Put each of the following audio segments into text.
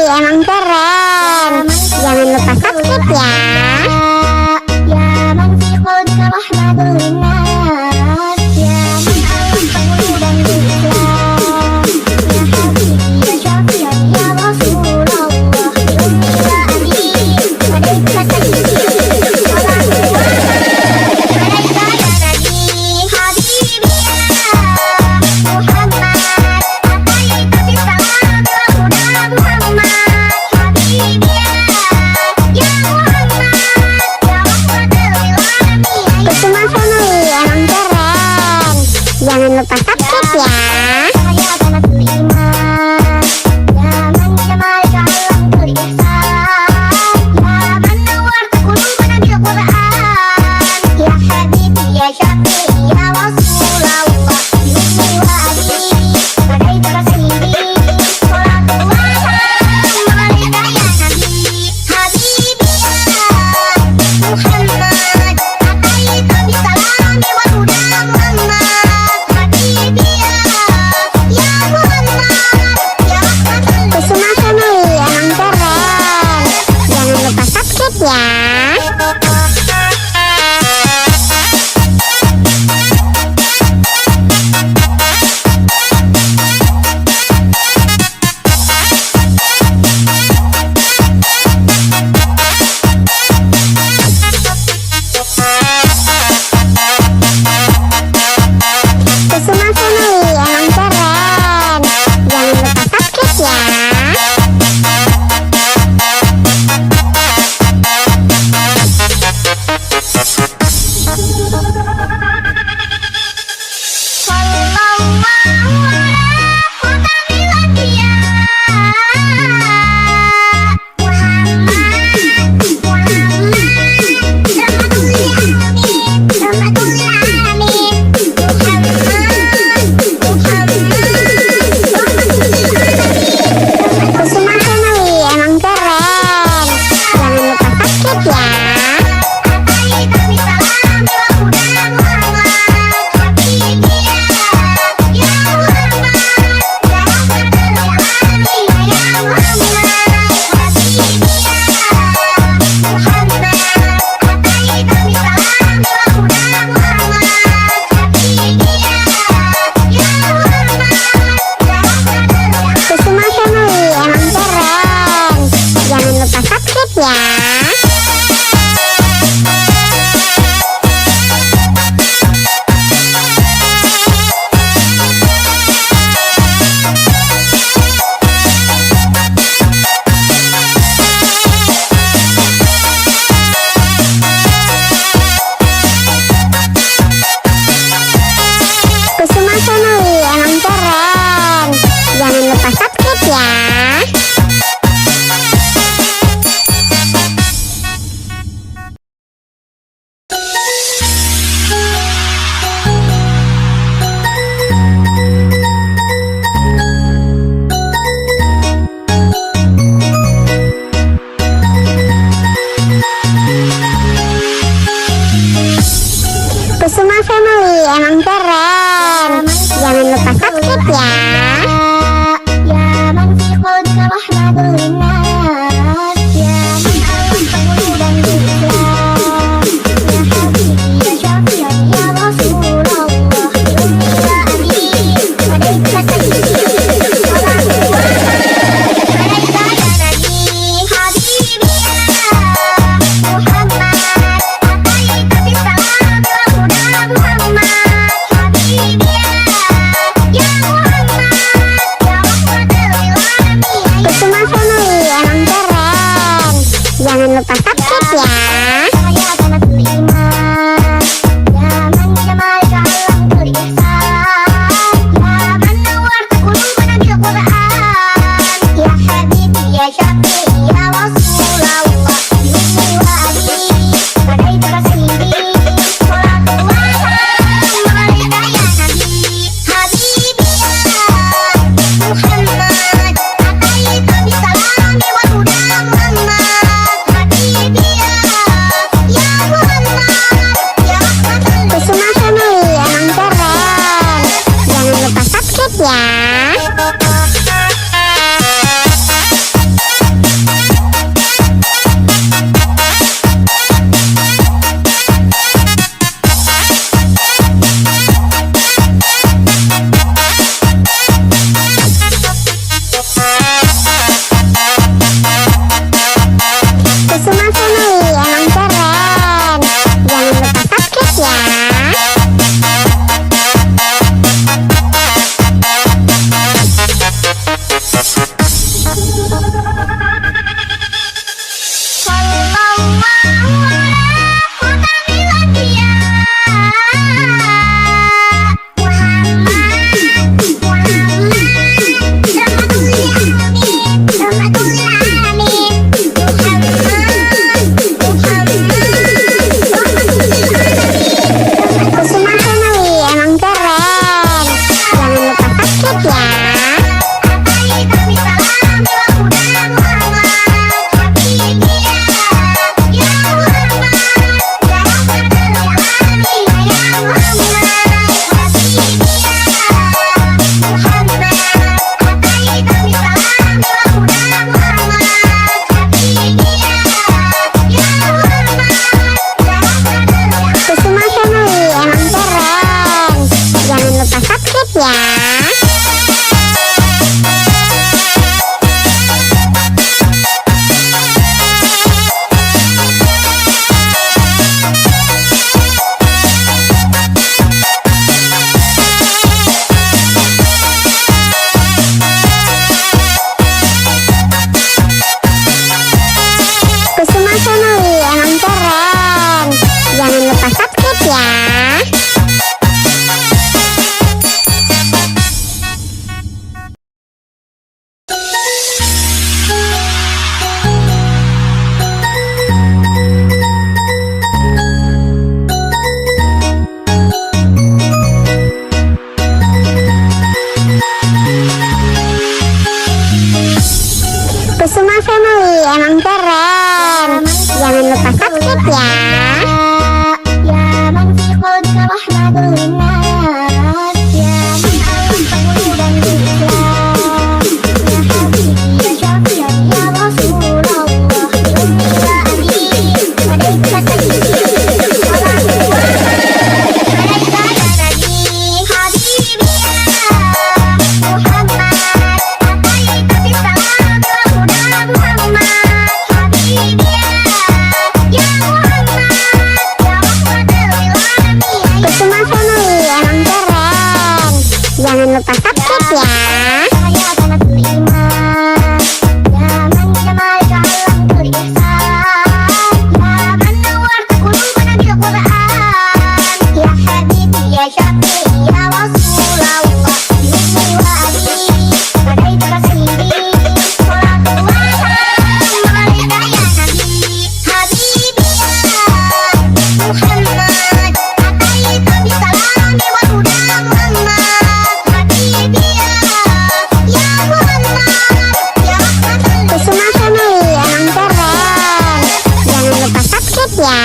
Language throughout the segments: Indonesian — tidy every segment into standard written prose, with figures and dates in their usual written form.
emang keren. Jangan lupa subscribe ya. Jangan lupa subscribe ya. Kusuma Family emang keren. Jangan lupa subscribe ya. Jangan lupa subscribe ya. Ya. emang keren. Jangan lupa subscribe ya. Ya man fi qalbika rahmatul linnas, ya man alam penghulu dan Islam, ya habibi ya syafi'an ya Rasulullah, bi ummi wa abi alaika sayyidi salatu wa alaika ya nabi habibi ya Muhammad ataita bisalam wa huda Muhammad habibi ya Muhammad ya rahmatul lil alamin. Kusuma Family emang keren. Jangan lupa subscribe ya. Ya banatul iman, ya man jamalaka alamtul ihsan, ya man nawarta qulubana bil Qur'an, ya habibi ya syafi'i ya Rasulullah, bi ummi wa abi alaika sayyidi salatu wa salam alaika ya nabi habibi ya Muhammad ataita bisalam wa huda Muhammad habibi ya Muhammad ya rahmatul. Kusuma Family emang keren. Jangan lupa subscribe ya.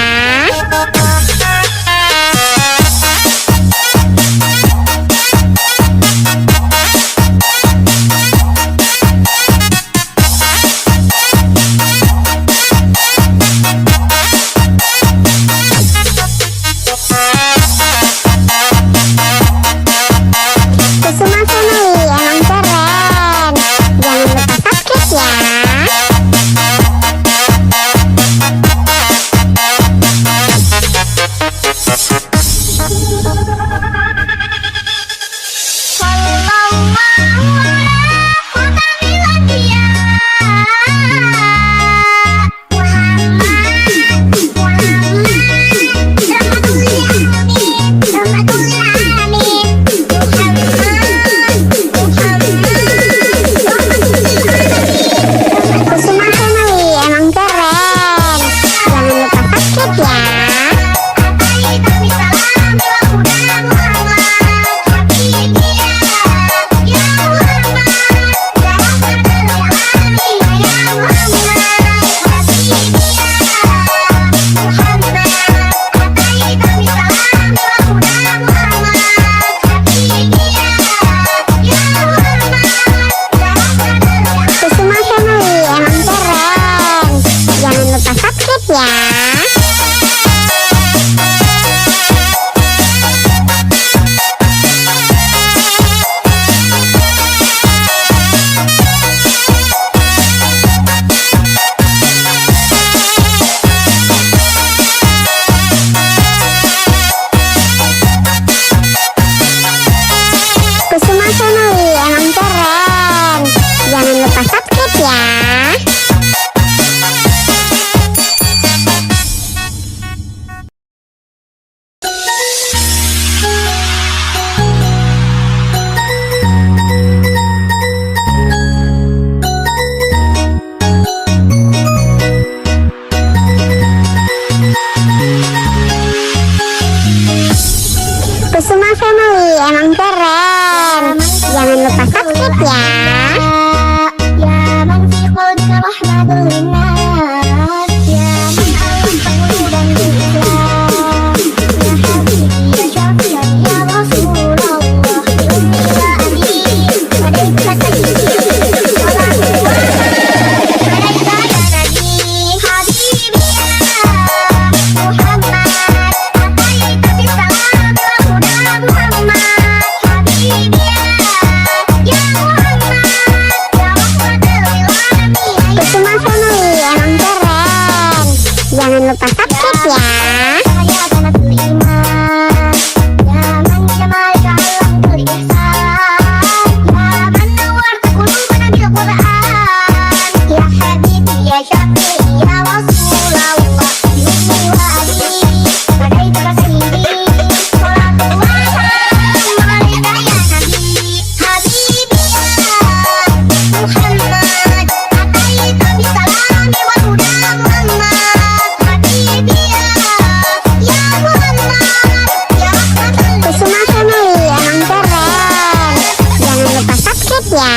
Kusuma Family emang keren. Jangan lupa subscribe ya. Sallallahu ala khatamil anbiya Kusuma Family emang keren. Jangan lupa subscribe ya. Ataita bisalam wa huda Muhammad habibi ya Muhammad ya rahmatul lil alamin, ya Muhammad habibi ya Muhammad ataita bisalam wa huda Muhammad habibi ya Muhammad ya rahmatul lil alamin. Kusuma Family emang keren. Jangan lupa subscribe ya. Kusuma Family emang keren. Jangan lupa subscribe ya. Kusuma Family emang keren. Jangan lupa subscribe ya. Ya man fi qalbika rahmatul linnas, ya man alam penghulu dan Islam, ya habibi ya syafi'an ya Rasulullah, bi ummi wa abi alaika sayyidi salatu wa salam alaika ya nabi habibi ya Muhammad ataita bisalam wa huda Muhammad habibi ya Muhammad ya rahmatul lil alamin. Kusuma Family emang keren. Jangan lupa subscribe ya. Ya banatul iman, ya man jamalaka alamtul ihsan, ya man nawarta qulubana bil Qur'an, ya habibi ya syafi'i ya Rasulullah, bi ummi wa abi alaika sayyidi salatu wa salam alaika ya nabi habibi ya Muhammad ataita bisalam wa huda Muhammad habibi ya Muhammad ya rahmatul. Kusuma Family emang keren. Jangan lupa subscribe ya.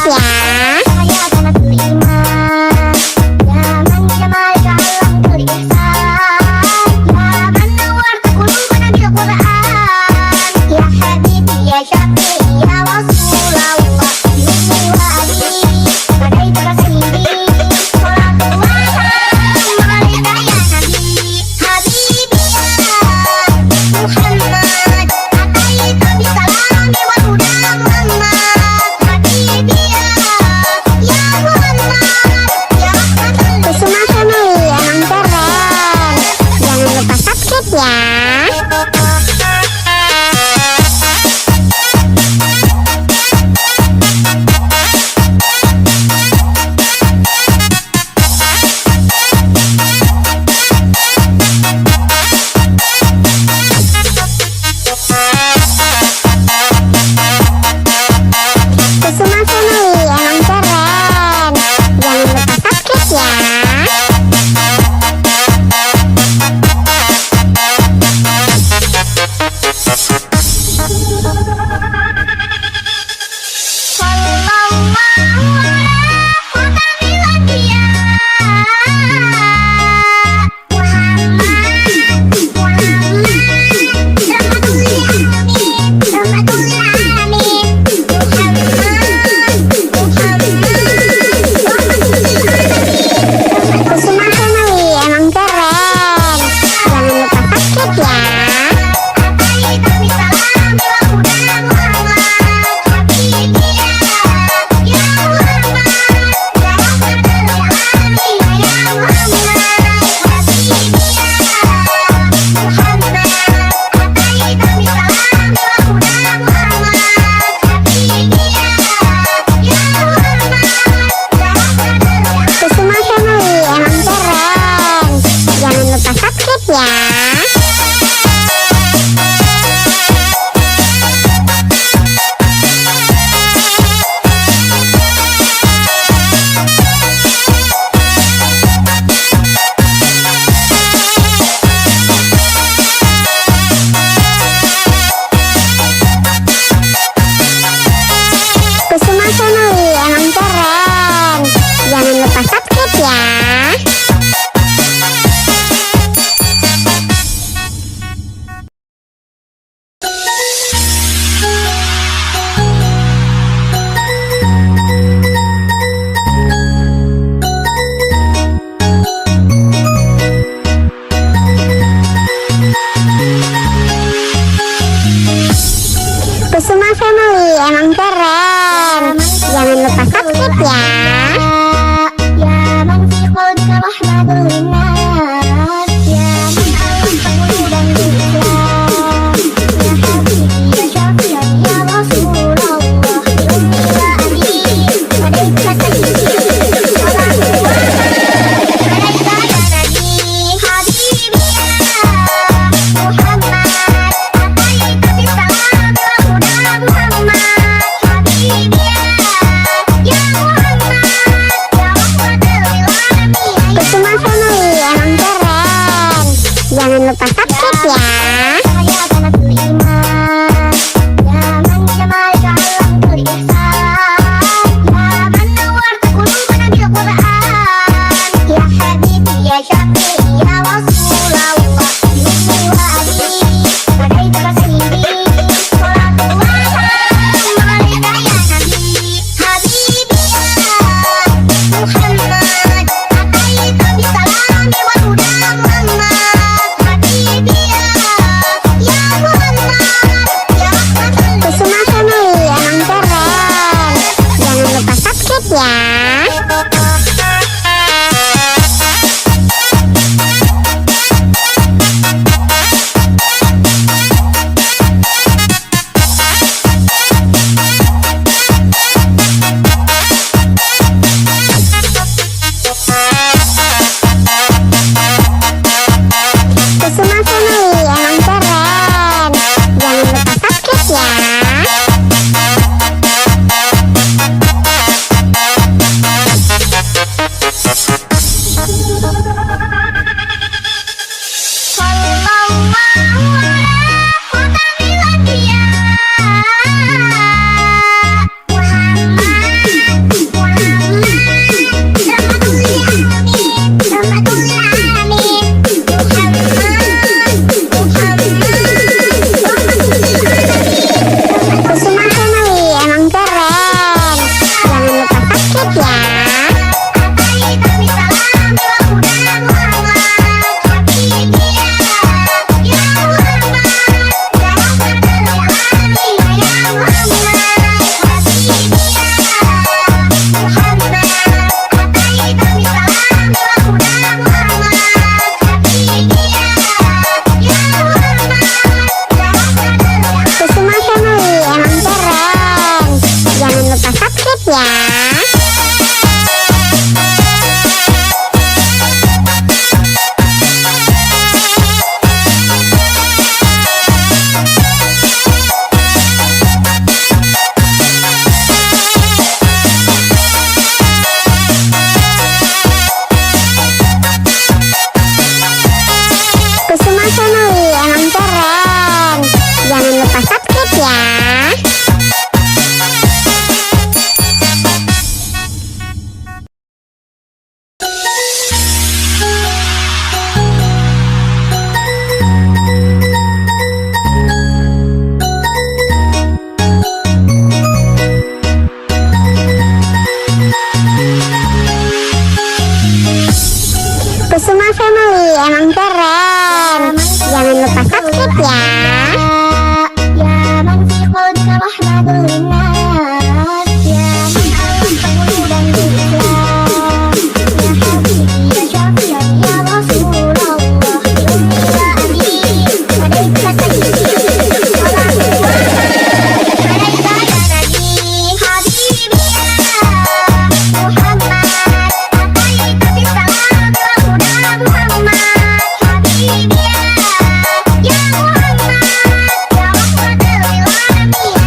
ya. Kusuma Family emang keren. Jangan lupa subscribe ya. Kusuma Family emang keren. Jangan lupa subscribe ya. Kusuma Family emang keren. Jangan lupa subscribe ya. Kusuma Family emang keren. Jangan lupa subscribe ya. Kusuma Family emang keren. Jangan lupa subscribe ya. Kusuma Family emang keren. Jangan subscribe ya. Kusuma Family emang keren. Jangan lupa subscribe ya. Kusuma Family emang keren. Jangan lupa subscribe ya.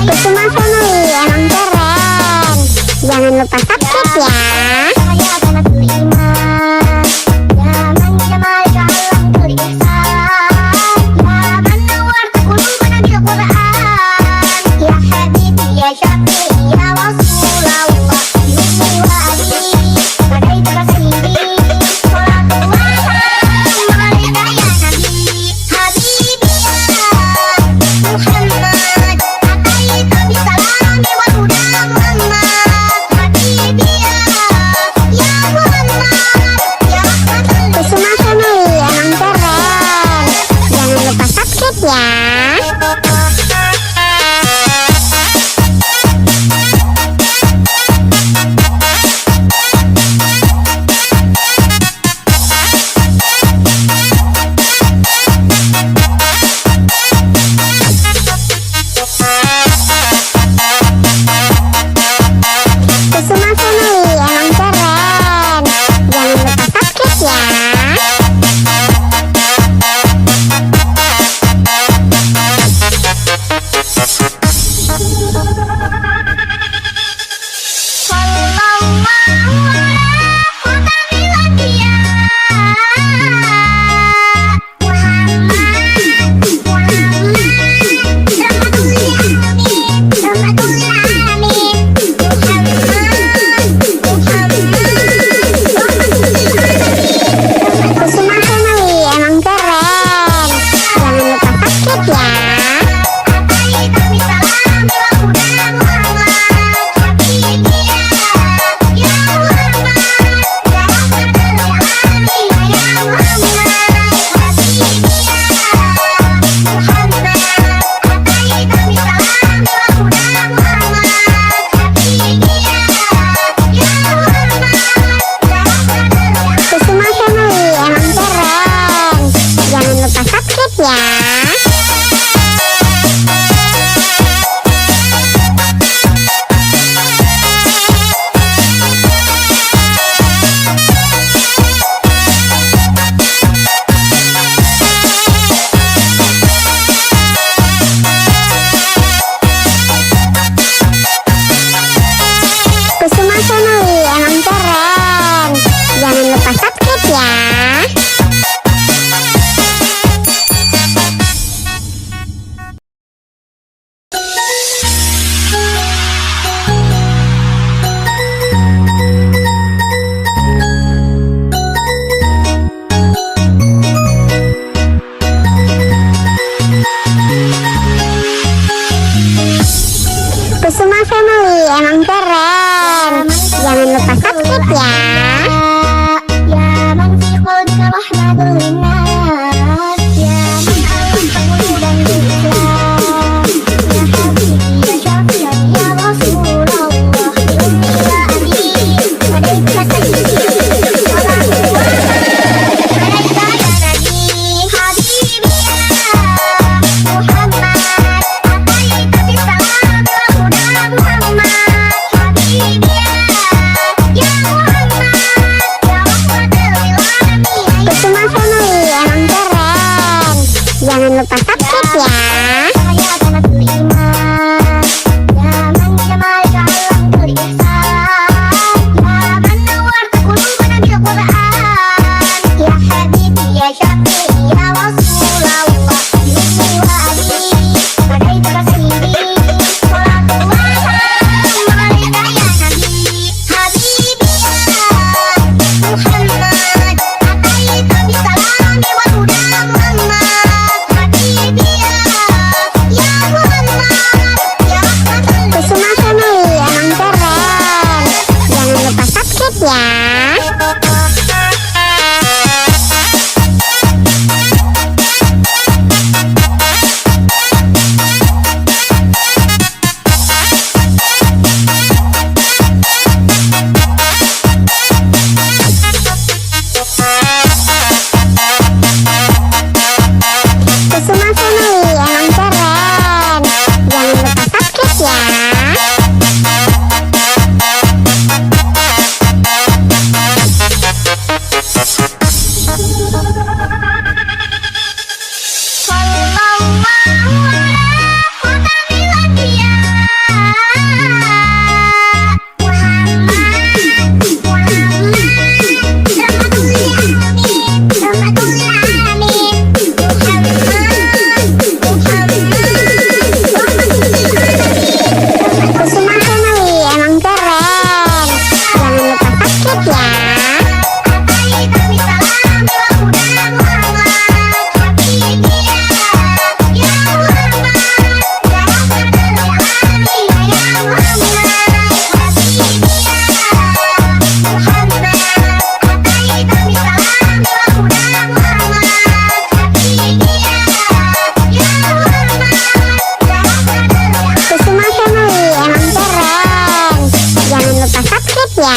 Kusuma Family emang keren. Jangan lupa subscribe ya. Kusuma Family emang keren. Jangan lupa subscribe ya. Kusuma Family emang keren. Jangan lupa subscribe ya. Kusuma Family emang keren. Jangan lupa subscribe ya. Kusuma Family emang keren. Jangan lupa subscribe ya. Kusuma Family emang keren. Jangan lupa subscribe ya. Kusuma Family emang keren. Jangan lupa subscribe ya. ya.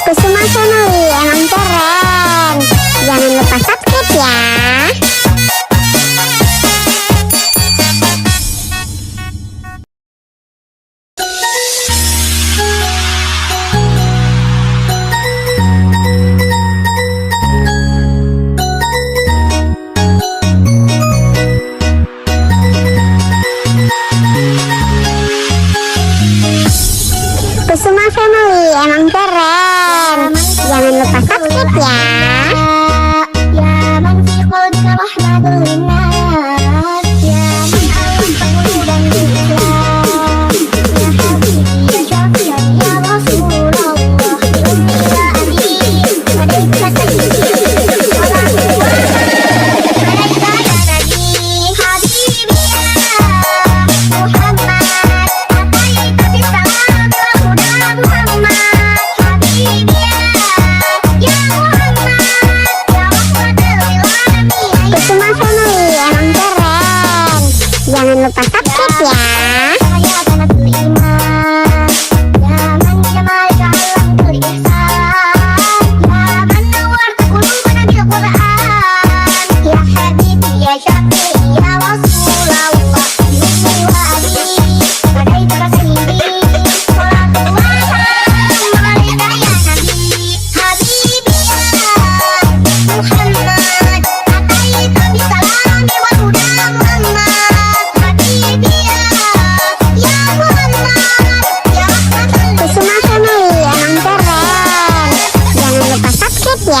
Kusuma Family emang keren. Jangan lupa subscribe ya. Kusuma Family emang keren. Jangan lupa subscribe ya. Kusuma Family emang keren. Jangan lupa subscribe ya. Kusuma Family emang keren. Jangan lupa subscribe ya.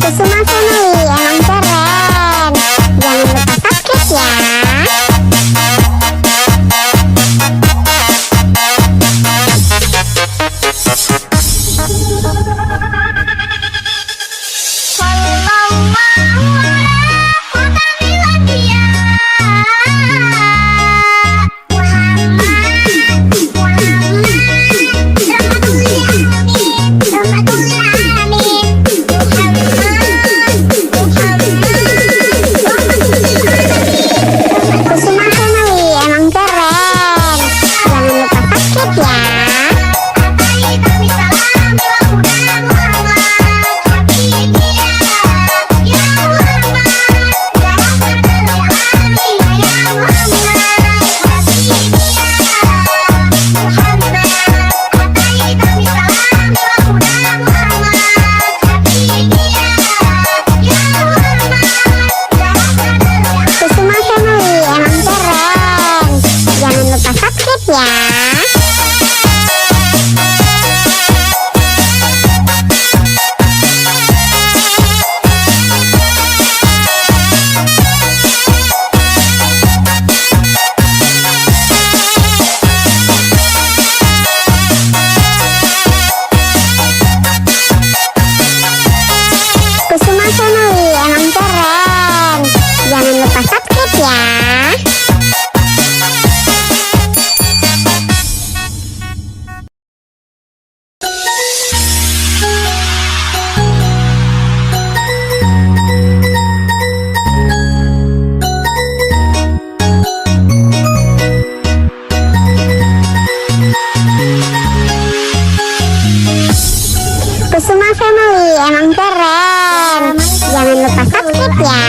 Kusuma Family emang keren. Jangan lupa subscribe ya. Kusuma Family emang keren. Jangan lupa subscribe ya. Kusuma Family emang keren. Jangan lupa subscribe ya. Kusuma Family emang keren. Jangan lupa subscribe ya. Kusuma Family emang keren. Jangan lupa subscribe ya.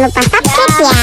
lupa subscribe ya.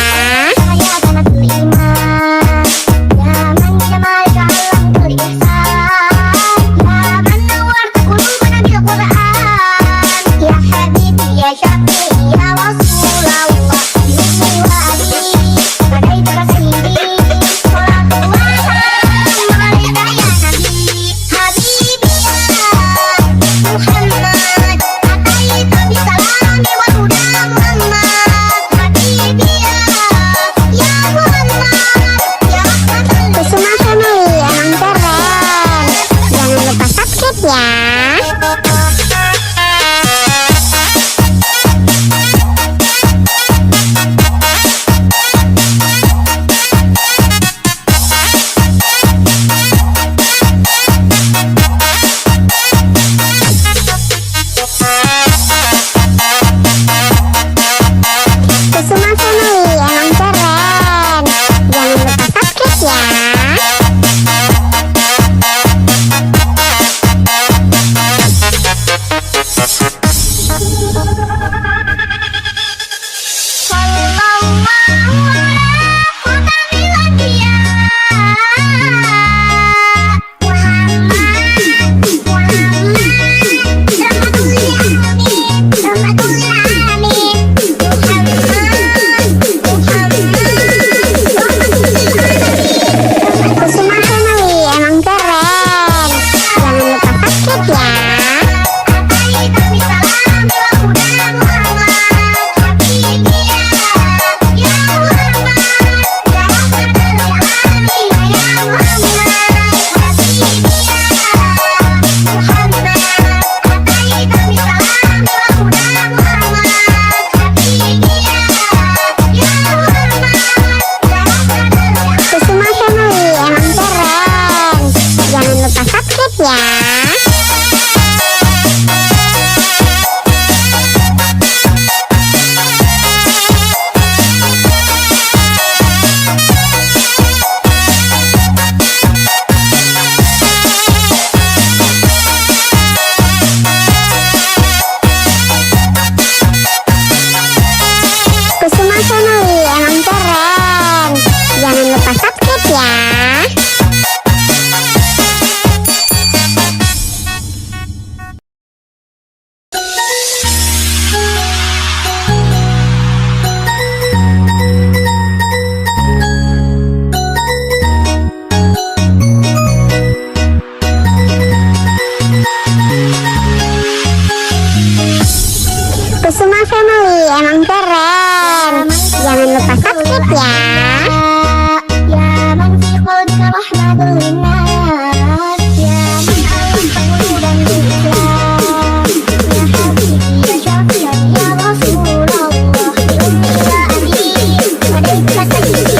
Kusuma Family emang keren. Jangan lupa subscribe ya. Ya man fi qalbika rahmatul linnas, ya man al-quluban bil-islam, ya habibi ya syafi'an ya Rasulullah, bi ummi wa abi alaika sayyidi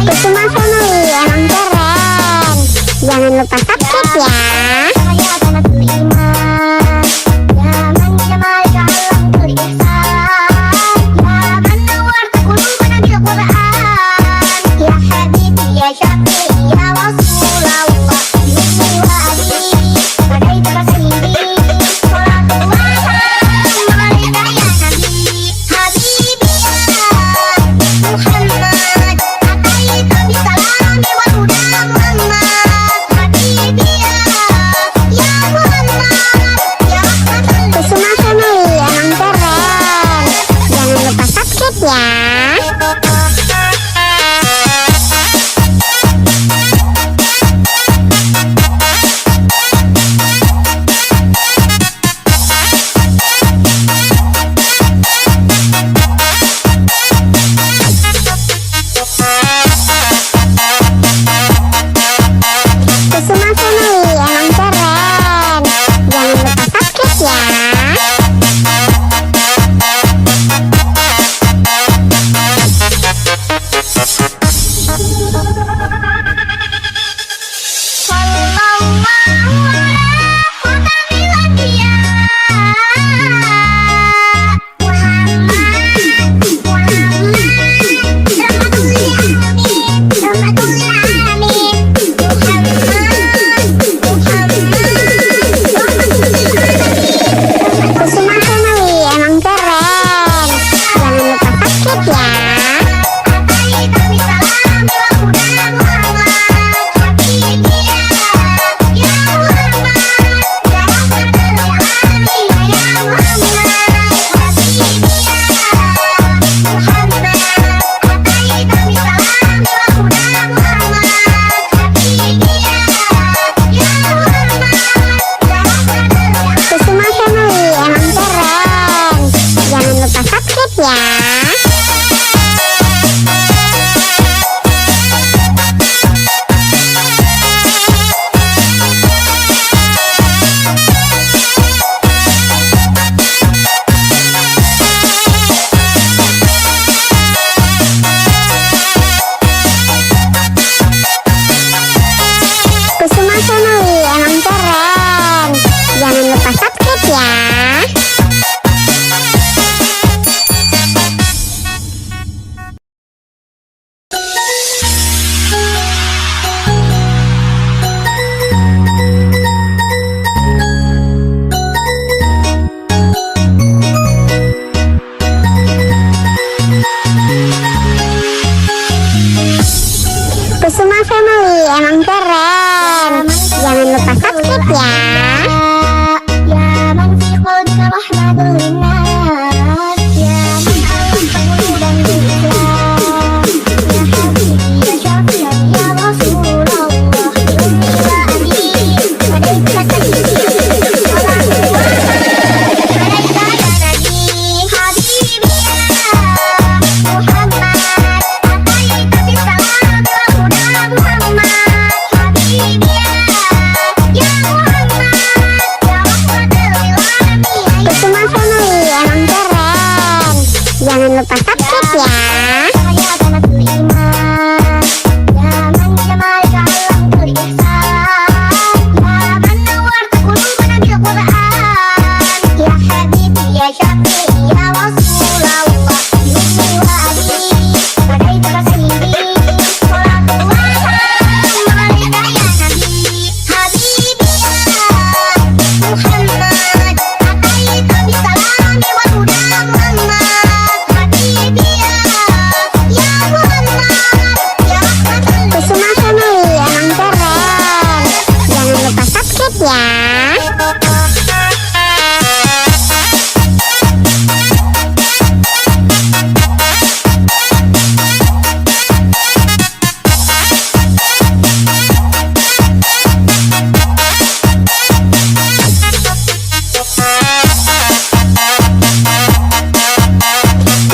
Kusuma Family ya. Kusuma Family emang keren. Jangan lupa subscribe ya. Kusuma Family emang keren. Jangan lupa subscribe ya. Kusuma Family emang keren. Jangan lupa subscribe ya. Kusuma Family emang keren. Jangan lupa subscribe ya.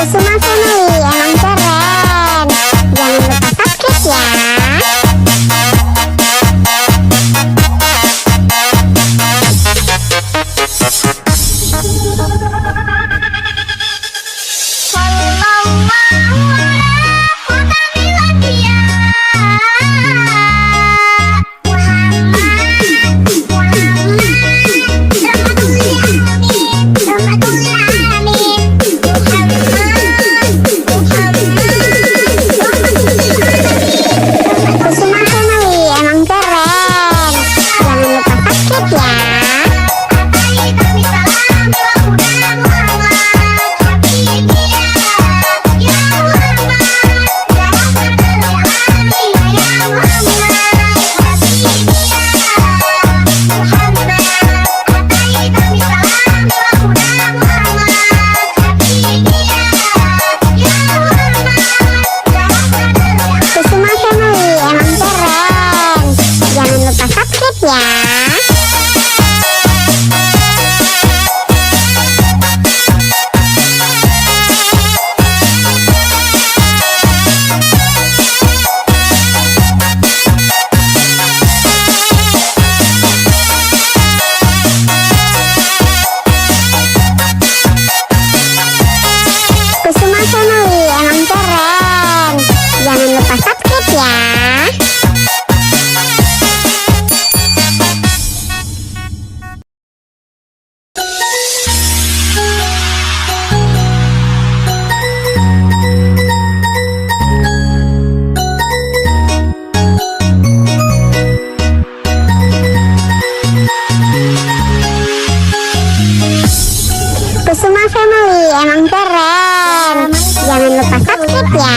Kusuma Family emang keren. Jangan lupa subscribe ya. Kusuma Family emang keren. Jangan lupa subscribe ya. Kusuma Family emang keren. Jangan lupa subscribe ya. Kusuma Family emang keren. Jangan lupa subscribe ya. Kusuma Family emang keren. Jangan lupa subscribe ya.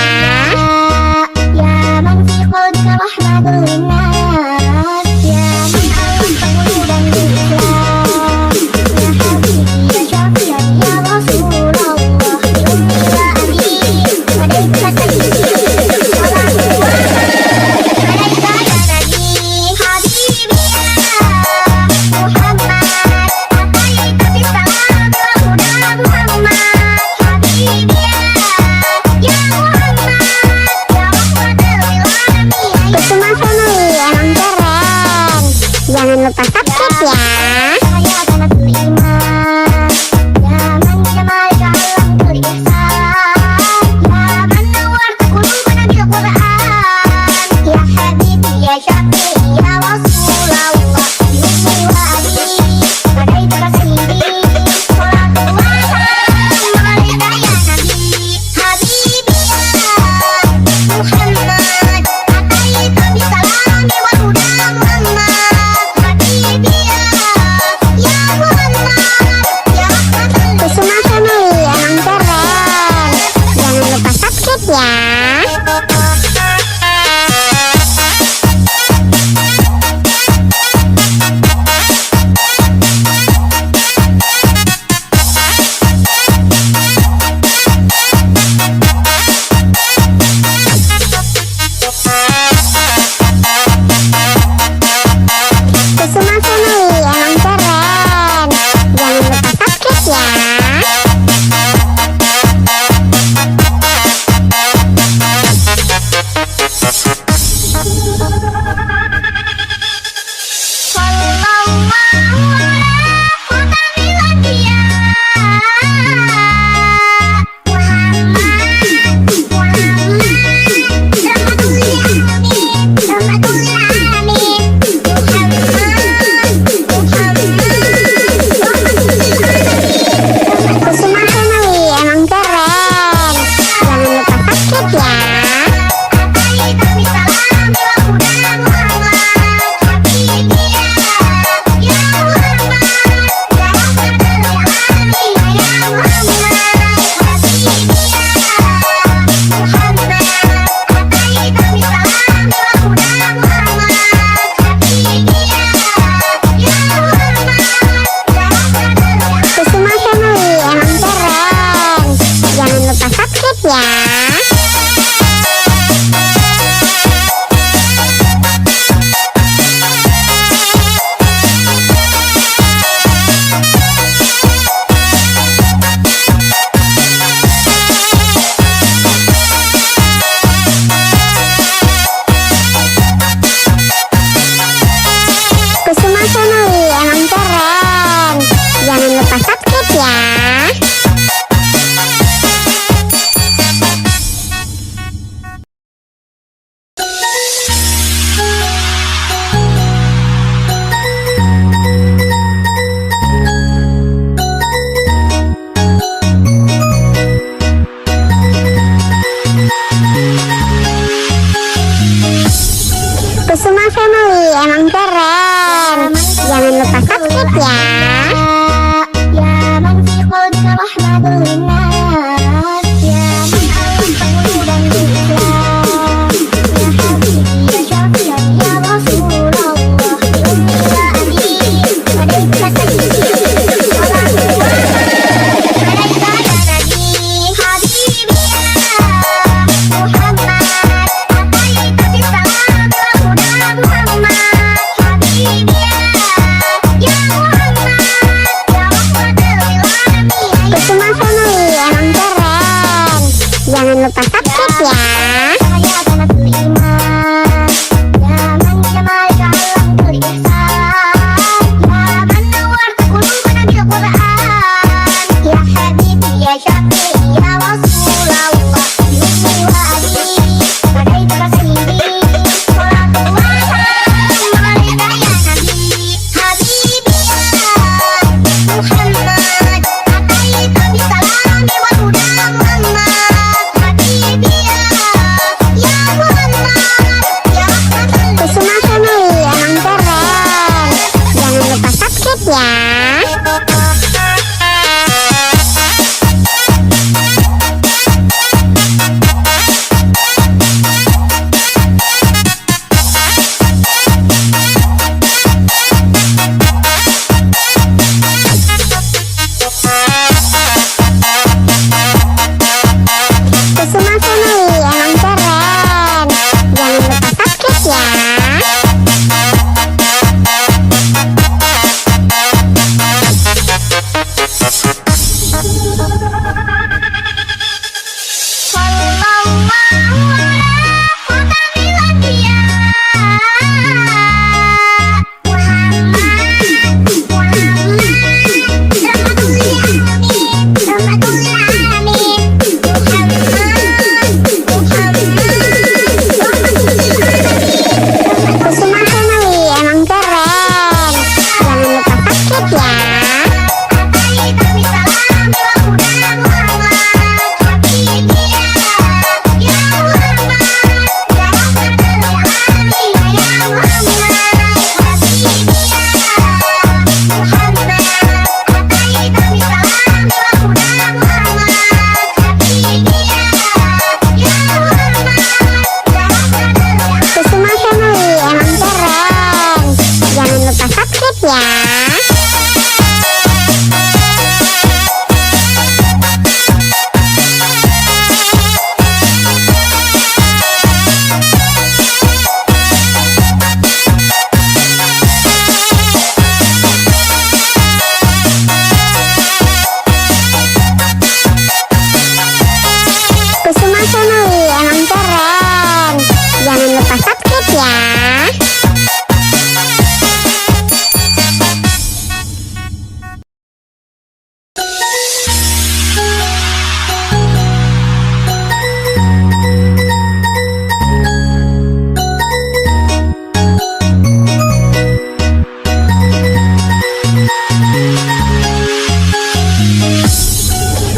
Jangan lupa subscribe ya.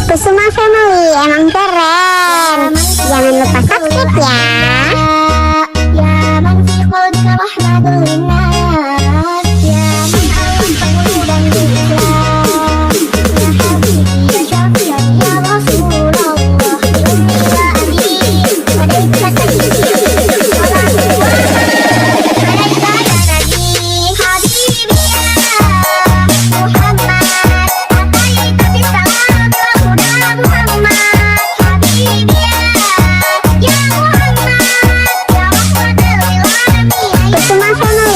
Kusuma Family emang keren. Jangan lupa subscribe ya. Kusuma Family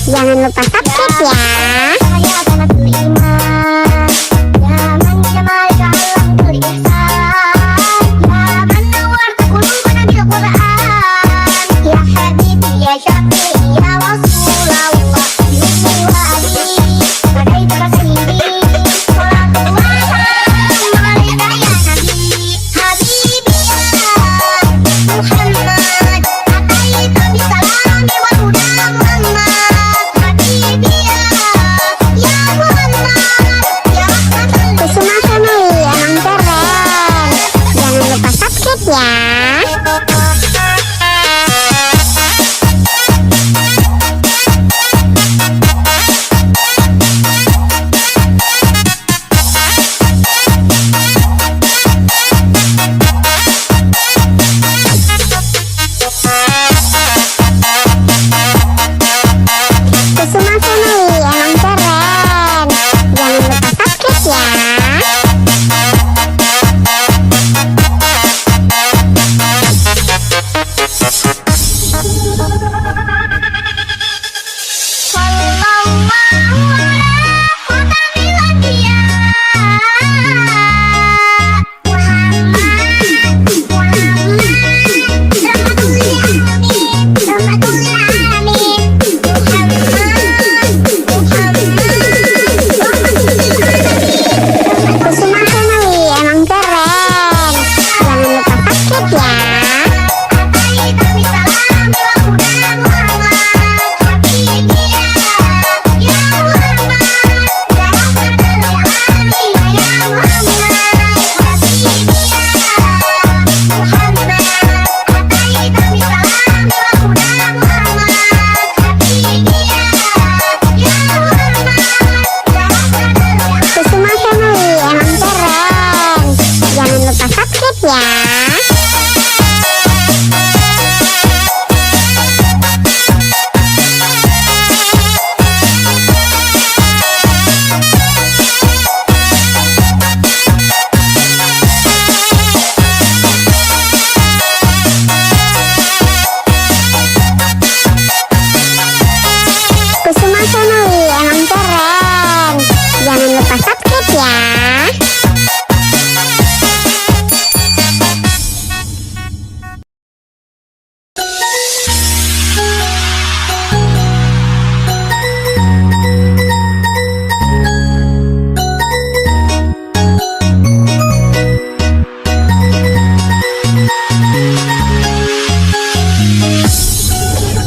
Jangan lupa subscribe ya.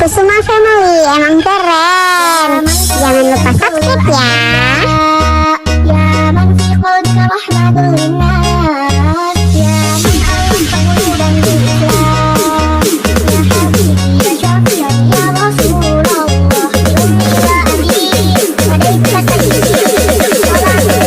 Kusuma Family emang keren. Jangan lupa subscribe ya. Ya man fi qalbika rahmatul linnas, ya man al-qawl dan Islam, ya habibi ya syafi'i ya Rasulullah, bi ummi wa abi alaika sayyidi Muhammad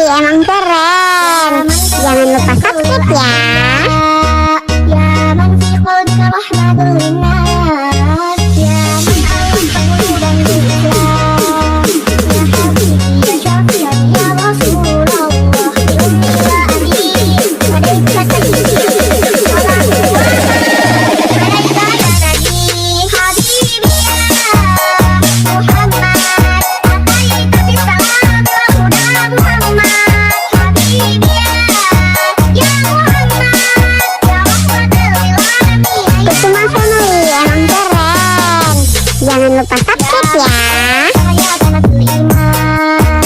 emang keren. Jangan lupa subscribe ya. Ya man fi qalbika rahmatul linnas, ya man al-qawl dan Islam, ya habibi ya syafi'an ya Rasulullah, bi ummi wa abi alaika sayyidi sallallahu alaika ya nabi habibi ya Muhammad ataita bisalam wa huda Muhammad habibi ya Muhammad ya rahmatul lil alamin. Kusuma Family emang keren. Jangan lupa subscribe ya. Ya banatul iman,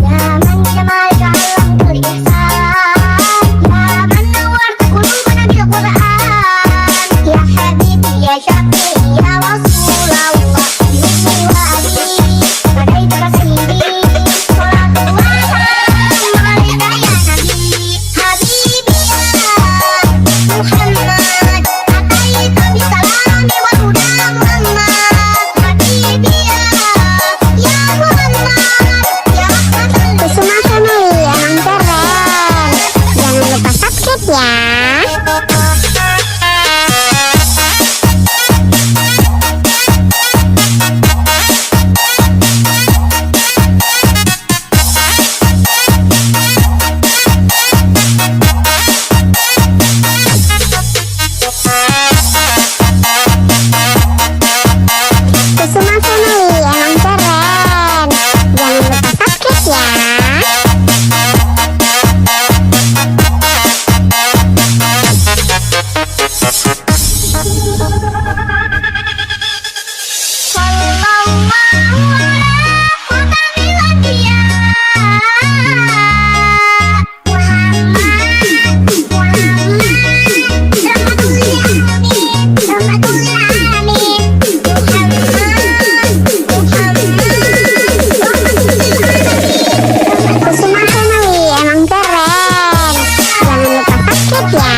ya man jamalika alamtul ihsan, ya man nawarta qulubana bil Qur'an, ya habibi ya syafi'i ya Rasulullah, bi ummi wa abi alaika sayyidi salatullah alaika ya nabi habibi ya Muhammad ataita bisalam wa huda Muhammad habibi ya Muhammad ya rahmatul. Kusuma Family emang keren. Jangan lupa subscribe ya. Kusuma Family emang keren. Jangan lupa subscribe ya. Kusuma Family emang keren. Jangan lupa subscribe ya.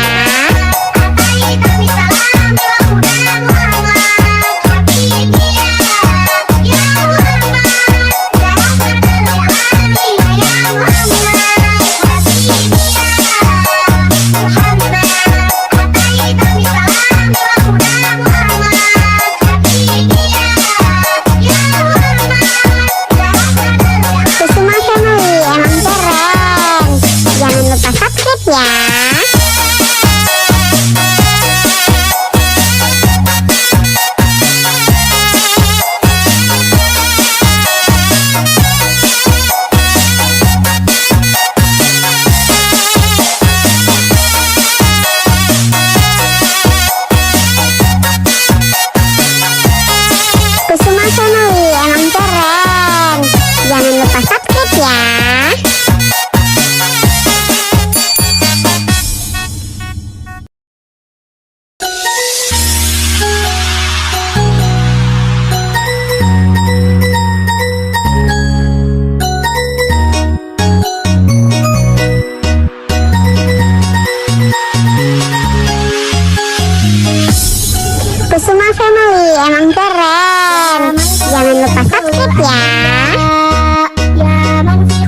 Ataita bisalam wa huda Muhammad habibi ya Muhammad ya rahmatul lil alamin ya Muhammad habibi ya Muhammad ataita bisalam wa huda Muhammad habibi ya Muhammad ya rahmatul lil. Kusuma Family emang keren. Jangan lupa subscribe ya. Kusuma Family emang keren. Jangan lupa subscribe ya. Kusuma Family emang keren. Jangan lupa subscribe ya. Ya man fi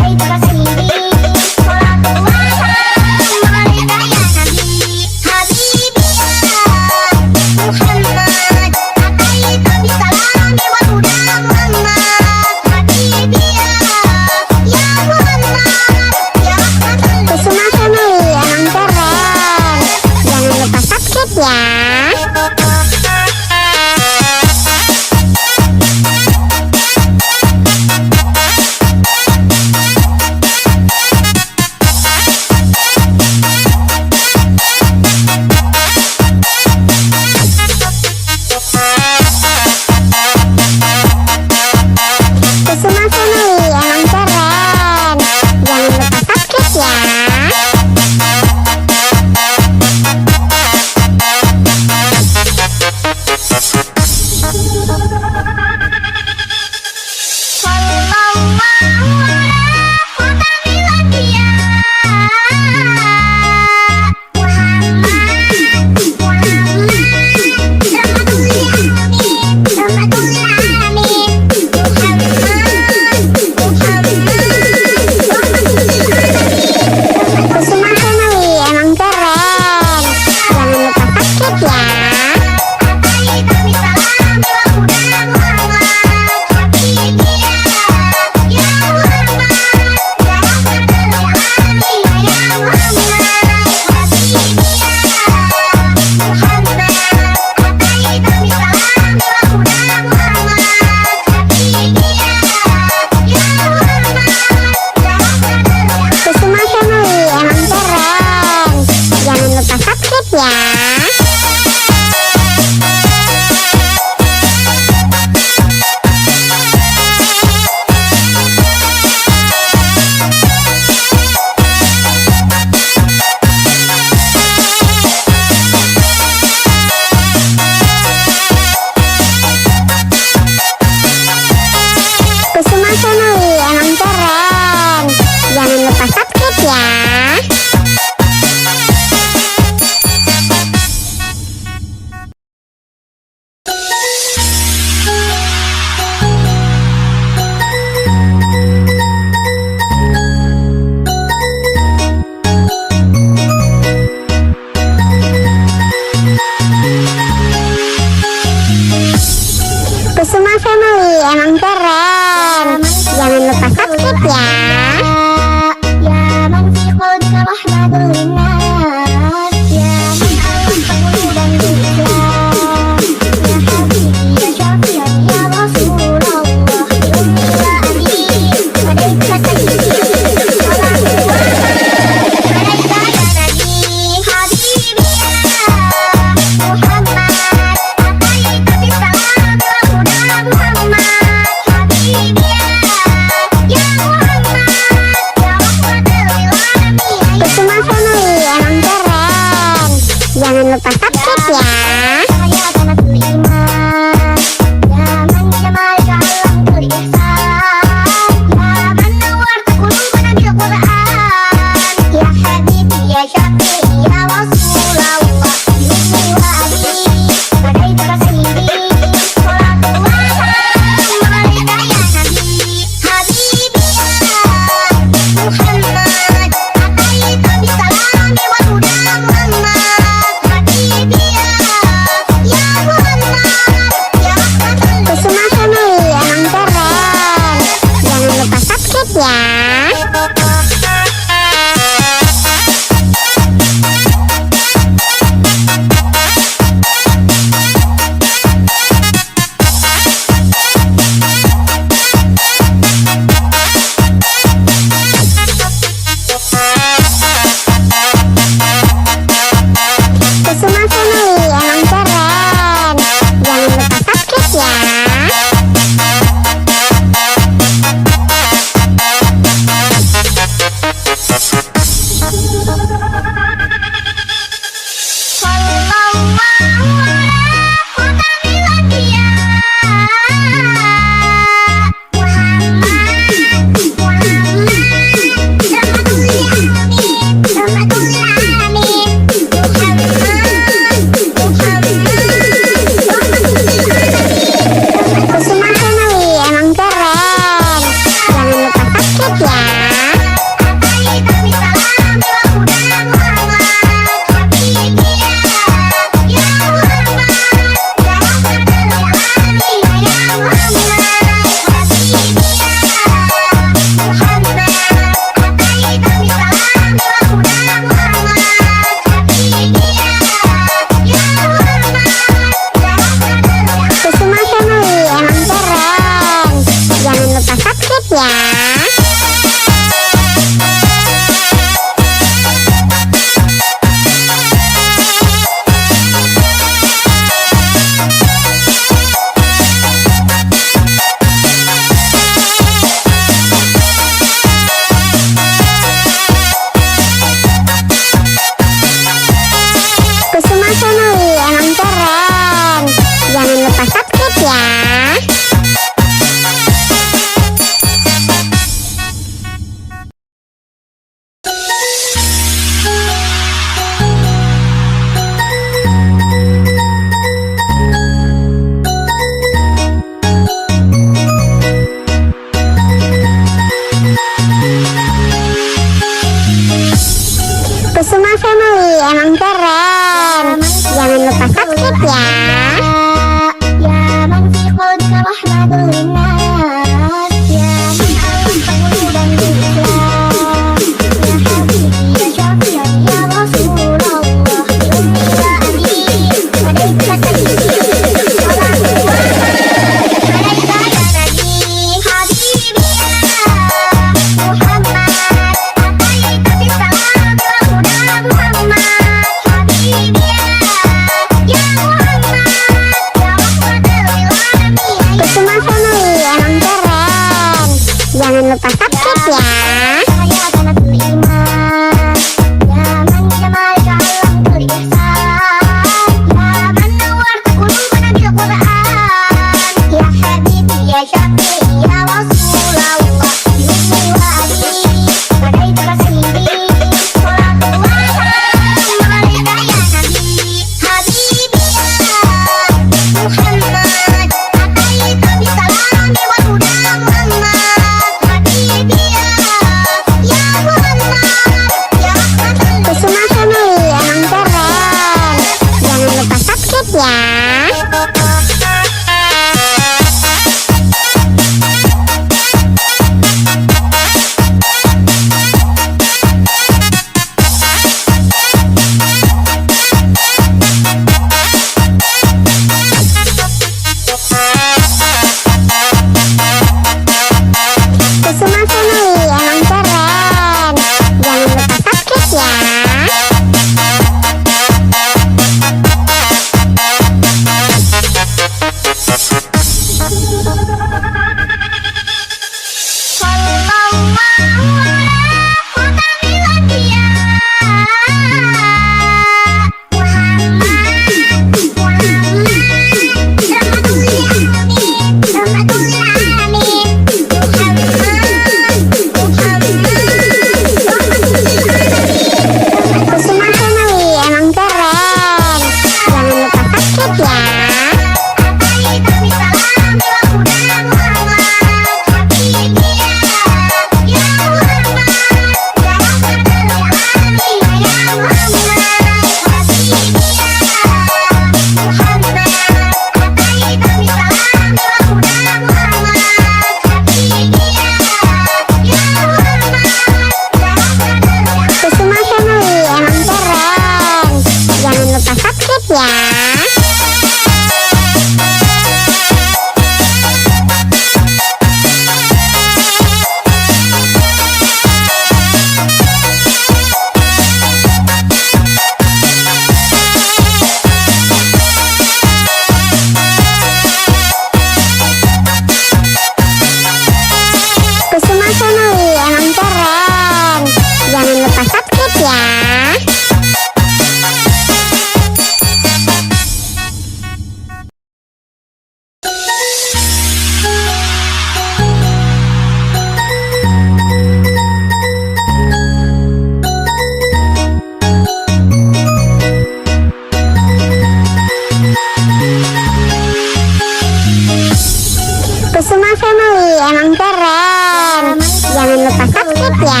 emang keren. Jangan lupa subscribe ya.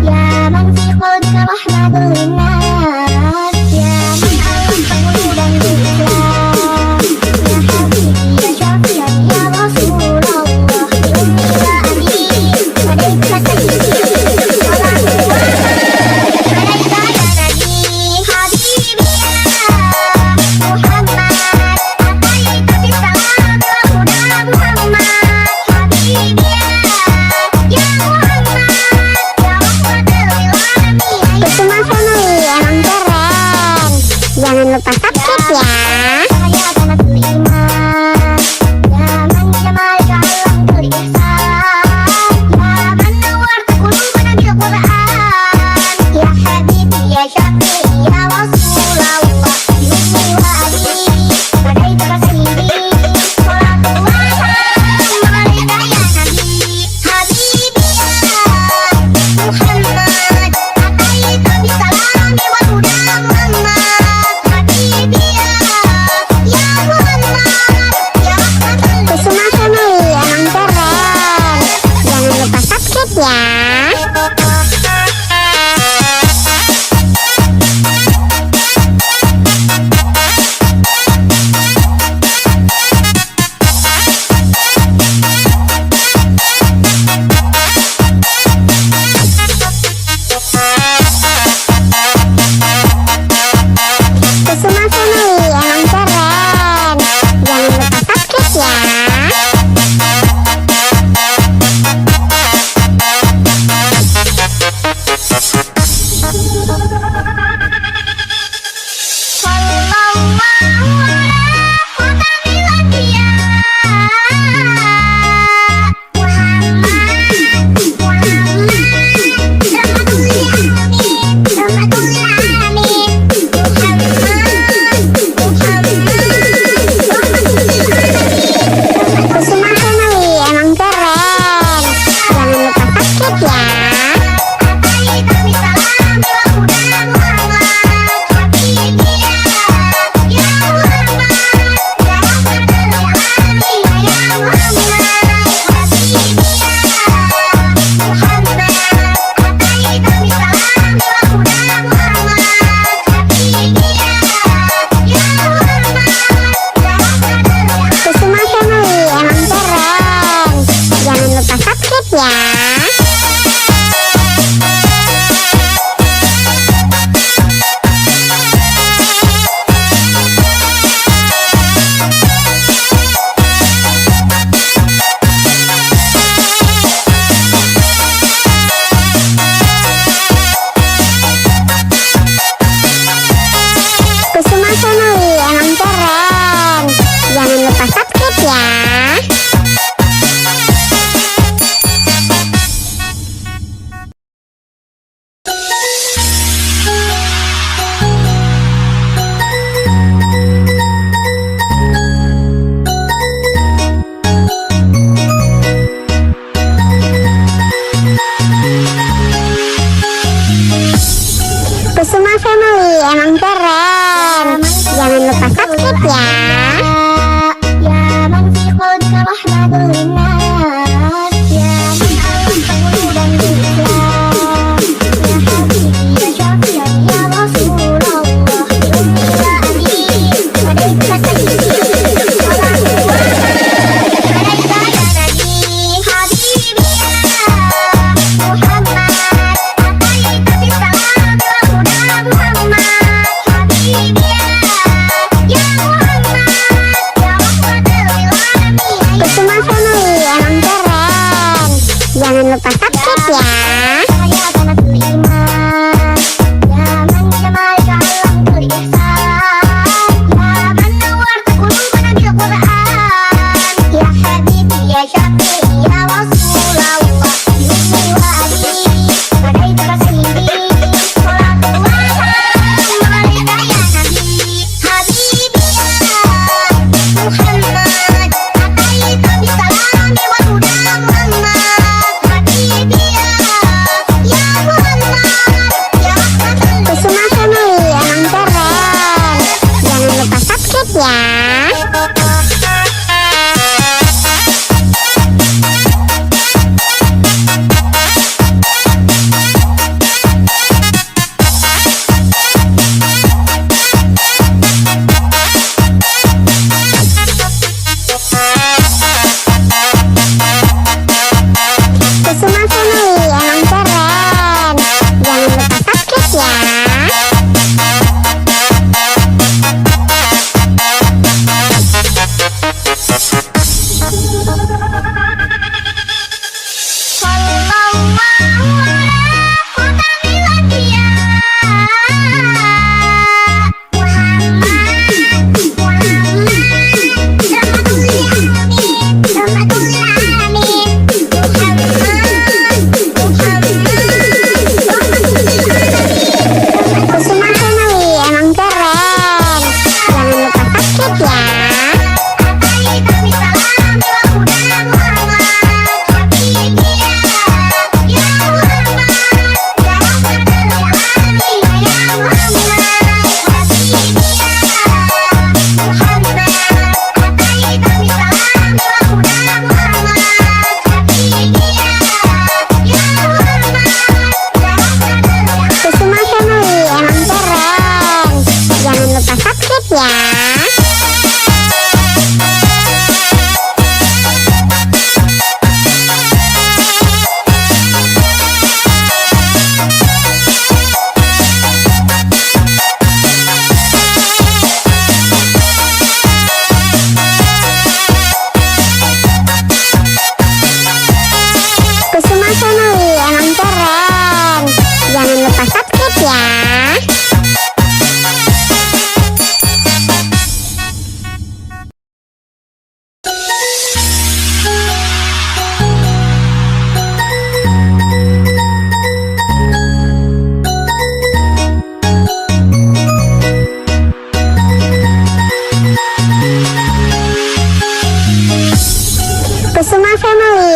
يا من في قلبك رحمة للناس يا من ألف قلوبا بالإسلام يا حبيبي يا شافيا يا رسول الله بأمي وأبي عليك سيدي صلاة الله عليك يا نبي حبيبي يا محمد أتيت بالسلام وهدى محمد حبيبي يا محمد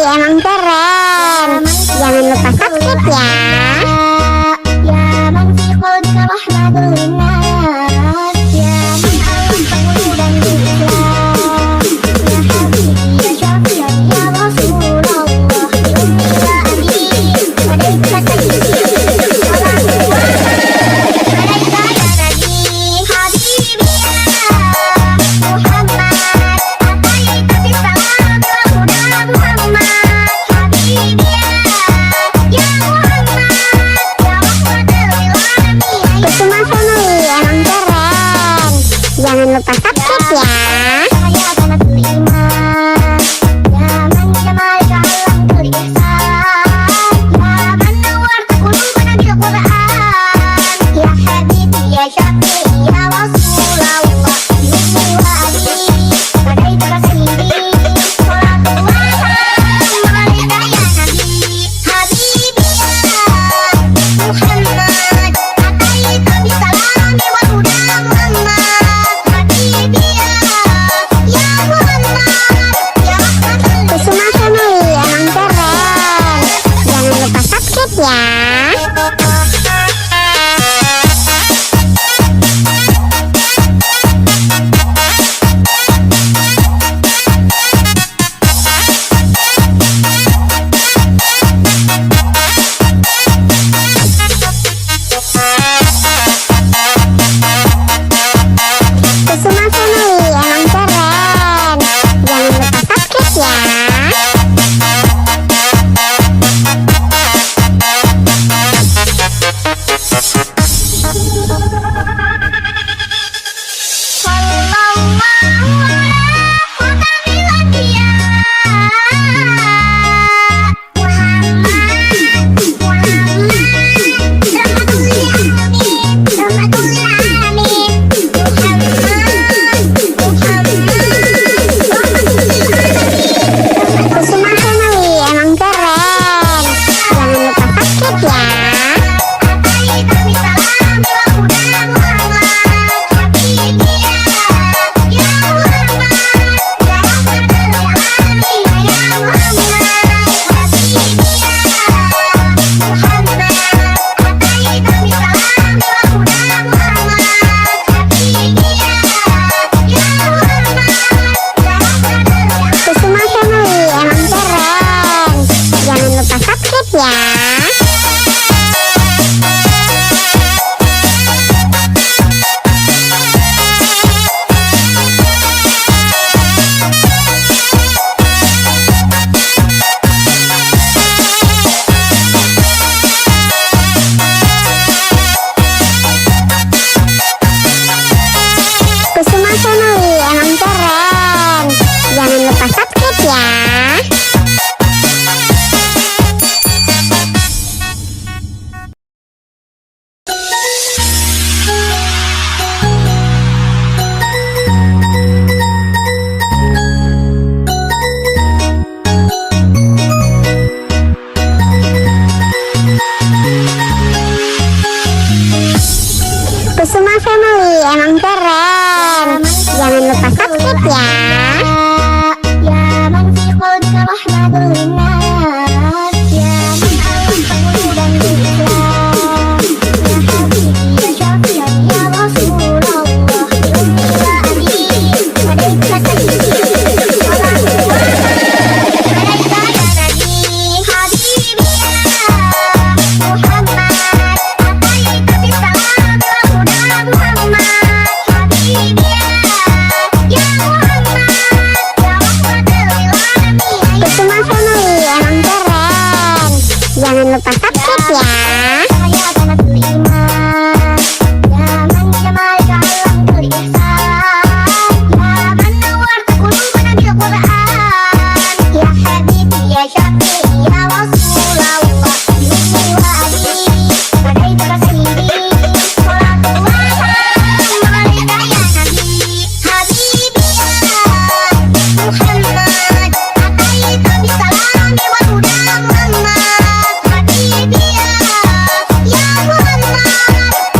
emang keren. Jangan lupa subscribe ya. يا من في قلبك رحمة للناس يا من أنت هدى للإسلام يا حبيبي يا شافعي يا رسول الله بأمي وأبي عليك سيدي صلاة الله عليك يا نبي حبيبي يا محمد أتيت بالسلام وهدى محمد حبيبي يا محمد يا رحمة للعالمين Kusuma Family emang keren. Jangan lupa subscribe ya. يا بنات الإيمان يا من جمالك علمت الإحسان يا من نورت قلوبنا بالقرآن يا حبيبي يا شفيعي يا رسول الله بأمي وأبي فديت سيدي صلاة الله عليك يا نبي حبيبي يا محمد أتيت بالسلام والهدى محمد حبيبي يا محمد يا رحمة Kusuma Family emang keren. Jangan lupa subscribe ya. Kusuma Family emang keren. Jangan lupa subscribe ya. Kusuma Family emang keren. Jangan lupa subscribe ya. Kusuma Family emang keren. Jangan lupa subscribe ya. Kusuma Family emang keren. Jangan lupa subscribe ya. Kusuma Family emang keren. Jangan lupa subscribe ya. يا من في قلبك رحمة للناس يا من أنت هدى للإسلام يا حبيبي يا شافعي يا رسول الله بأمي وأبي عليك سيدي صلاة الله عليك يا نبي حبيبي يا محمد أتيت بالسلام وهدى محمد حبيبي يا محمد يا رحمة للعالمين Kusuma Family emang keren. Jangan lupa subscribe ya. يا بنات الإيمان يا من جمالك علمت الإحسان يا من نورت قلوبنا بالقرآن يا حبيبي يا شفيعي يا رسول الله بأمي وأبي فديت سيدي صلاة الله عليك يا نبي حبيبي يا محمد أتيت بالسلام والهدى محمد حبيبي يا محمد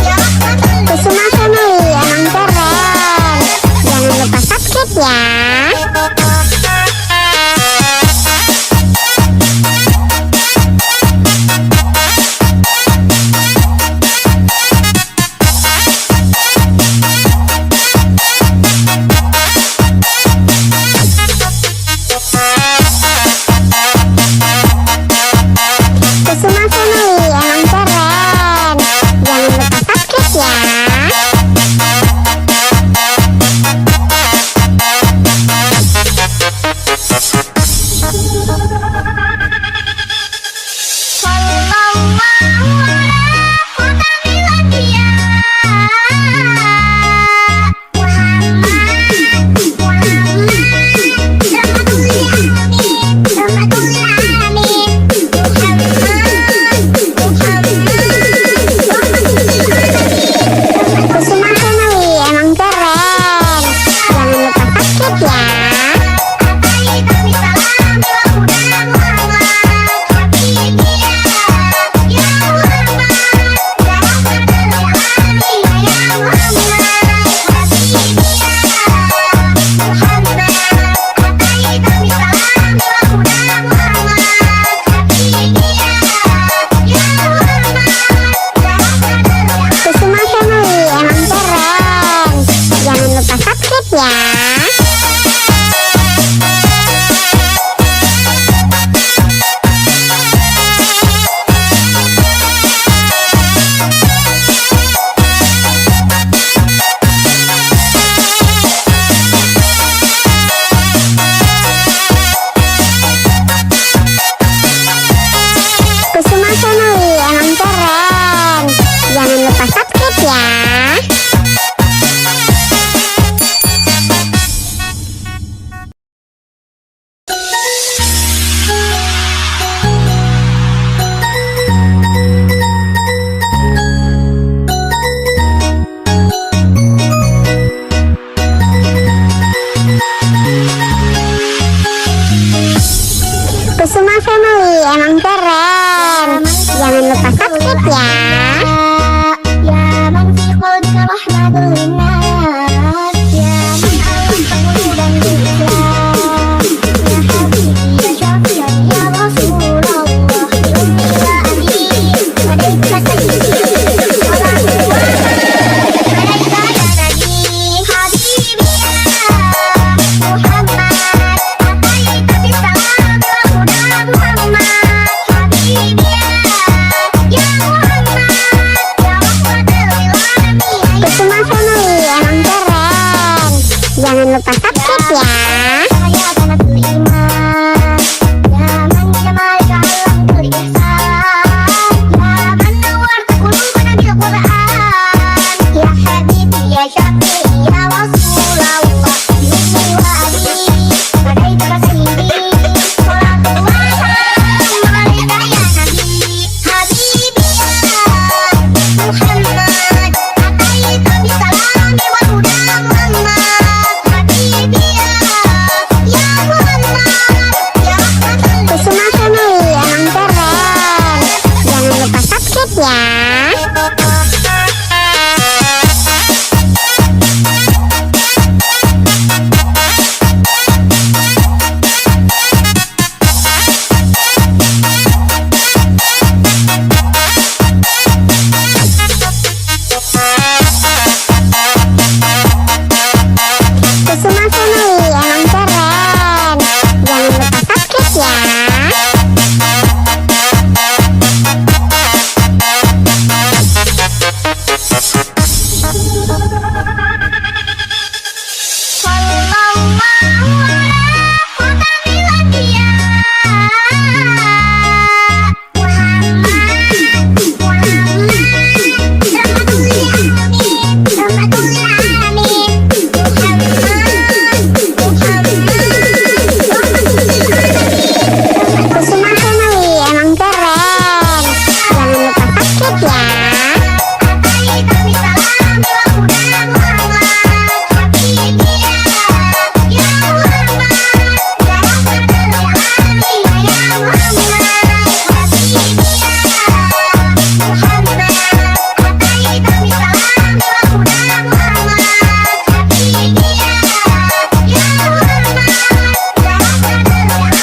يا رحمة Kusuma Family emang keren. Jangan lupa subscribe ya. emang keren. Jangan lupa subscribe ya. يا من في قلبك رحمة للناس يا من أنت قلوبا بالإسلام يا حبيبي يا شافيا يا رسول الله بأمي وأبي وليس سيدي صلاة الله عليك يا نبي حبيبي يا محمد أتيت بالسلام وهدى محمد حبيبي يا محمد يا رحمة للعالمين Kusuma Family emang keren. Jangan lupa subscribe ya. يا بنات الإيمان يا من جمالك علمت الإحسان يا من نورت قلوبنا بالقرآن يا حبيبي يا شفيعي يا رسول الله بأمي وأبي فديتك سيدي صلاة الله عليك يا نبي حبيبي يا محمد أتيت بالسلام والهدى محمد حبيبي يا محمد يا رحمة Kusuma Family emang keren. Jangan lupa subscribe ya. Kusuma Family emang keren. Jangan lupa subscribe ya. Sallallahu alaihi Kusuma Family emang keren. Jangan lupa subscribe ya.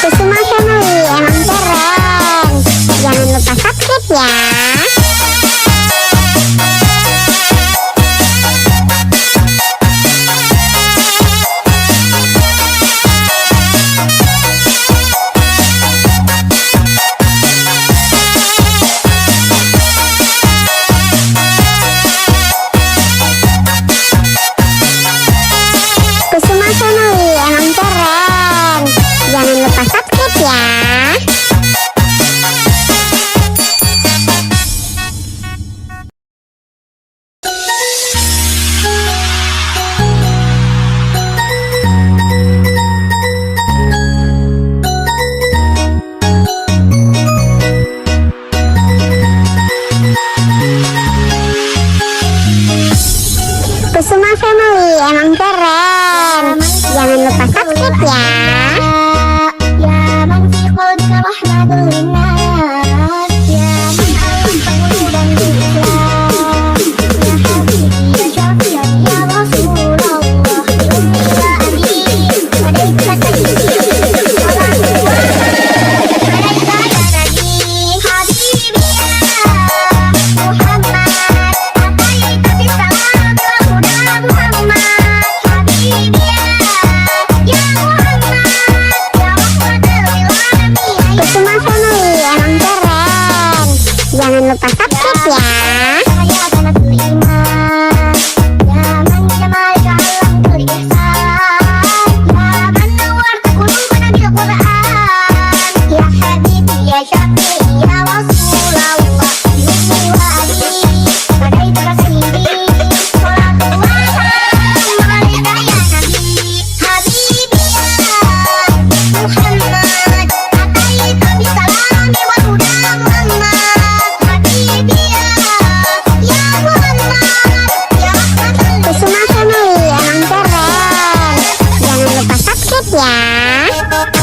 Kusuma Family emang keren. Jangan lupa subscribe ya. Kusuma Family emang keren. Jangan lupa subscribe ya. Kusuma Family emang keren. Jangan lupa subscribe ya. يا من في قلبك رحمة للناس يا من أنت قلوبا بالإسلام يا حبيبي يا شافيا يا رسول الله بأمي وأبي وليس سيدي صلاة الله عليك يا نبي حبيبي يا محمد أتيت بالسلام وهدى محمد حبيبي يا محمد يا رحمة للعالمين Kusuma Family emang keren. Jangan lupa subscribe ya. يا بنات الإيمان يا من جمالك علمت الإحسان يا من نورت قلوبنا بالقرآن يا حبيبي يا شفيعي يا رسول الله بأمي وأبي فديتك سيدي صلاة الله عليك يا نبي حبيبي يا محمد أتيت بالسلام والهدى محمد حبيبي يا محمد يا رحمة Kusuma Family emang keren. Jangan lupa subscribe ya.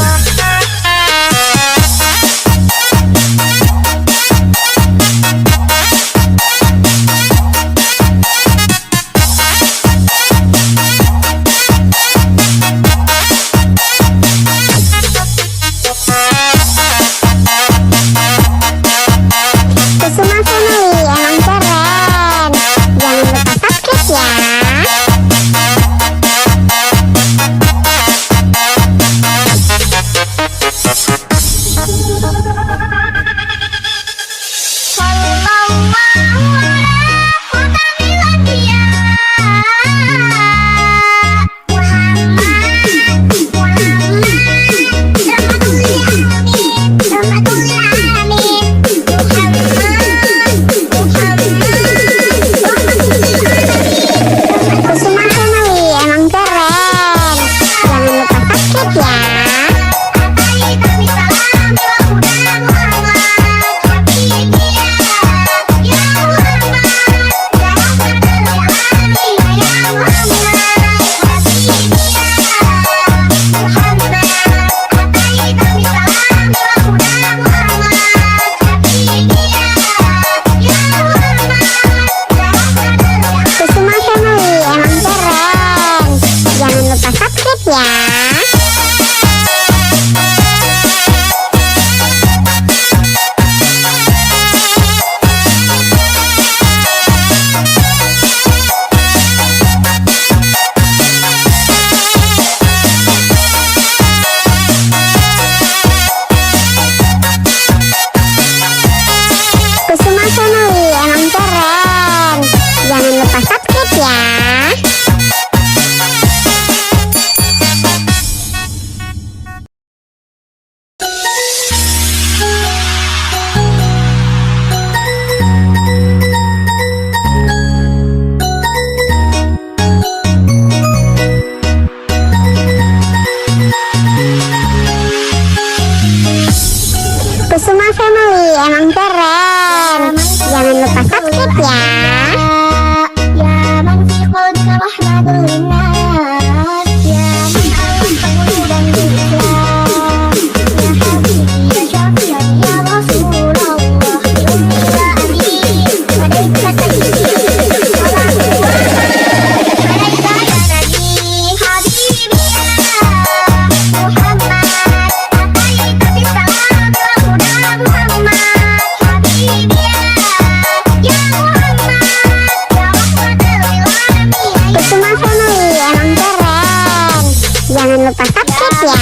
ya.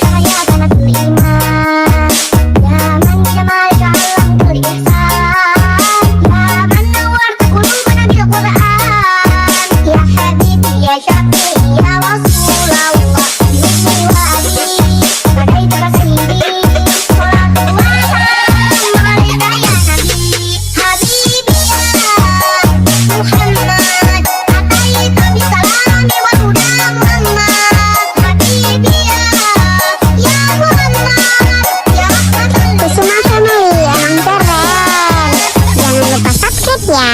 Saya sangat beriman. Zaman jamal jalan berihsan. Zaman nawarta qulubana bil Qur'an. Ya habibi ya syafi'i ya Rasulullah. Yumni wa abi badaituka sayyidi. Salatullah salam alaika ya nabi. Habibi ya Muhammad. Ataita bisalami wal huda Muhammad. Habibi ya Muhammad. Ya rahmatan Kusuma Family emang keren. Jangan lupa subscribe ya.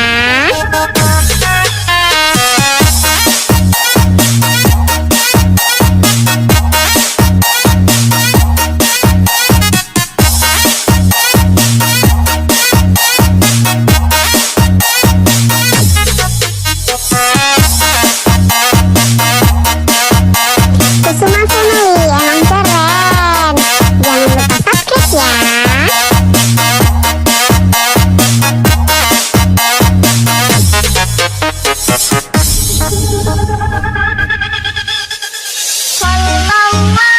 Kusuma Family emang keren. Jangan lupa subscribe ya. Sallallahu alaihi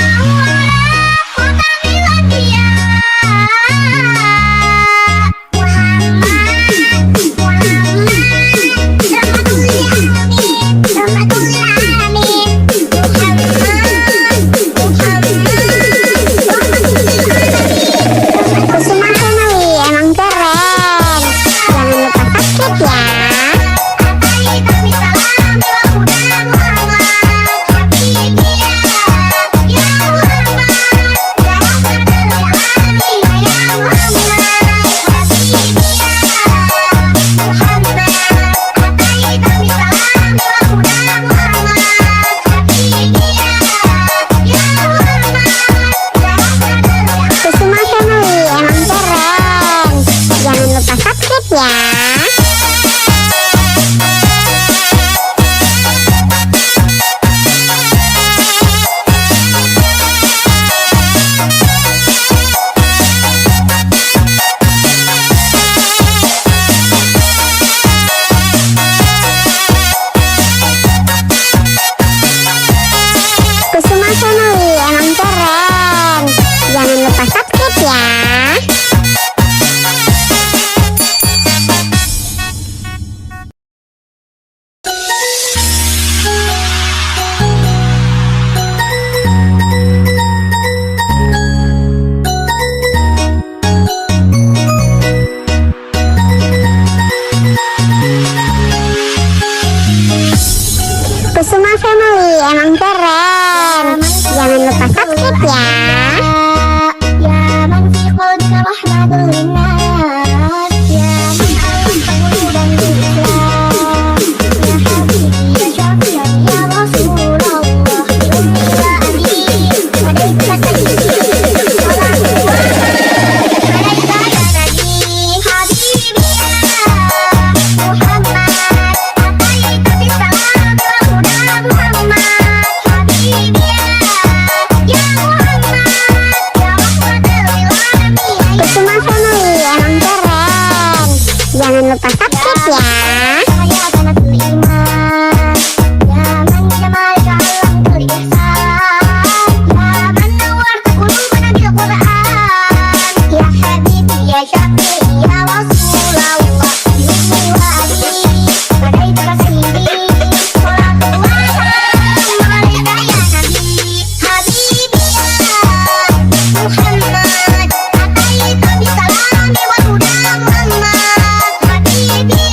Kusuma Family emang keren. Jangan lupa subscribe ya. Kusuma Family emang keren. Jangan lupa subscribe ya. Kusuma Family emang keren. Jangan lupa subscribe ya. Kusuma Family emang keren. Jangan lupa subscribe ya. يا من في قلبك رحمة للناس يا من ألفت قلوبا بالإسلام يا حبيبي يا شفيعي يا رسول الله أمي وأبي وليس سيدي صلاة الله عليك يا نبي حبيبي يا محمد أتيت بالسلام والهدى محمد حبيبي يا محمد يا رحمة للعالمين Kusuma Family emang keren. Jangan lupa subscribe ya. saya sangat beriman. Zaman jamal jalan berihsan. Zaman nawarta qulubana bil Qur'an. Ya habibi ya syafi'i ya Rasulullah. Yumni wa abi badaituka sayyidi. Salatullah salam alaika ya nabi. Habibi ya Muhammad. Ataita bisalami wal huda Muhammad. Habibi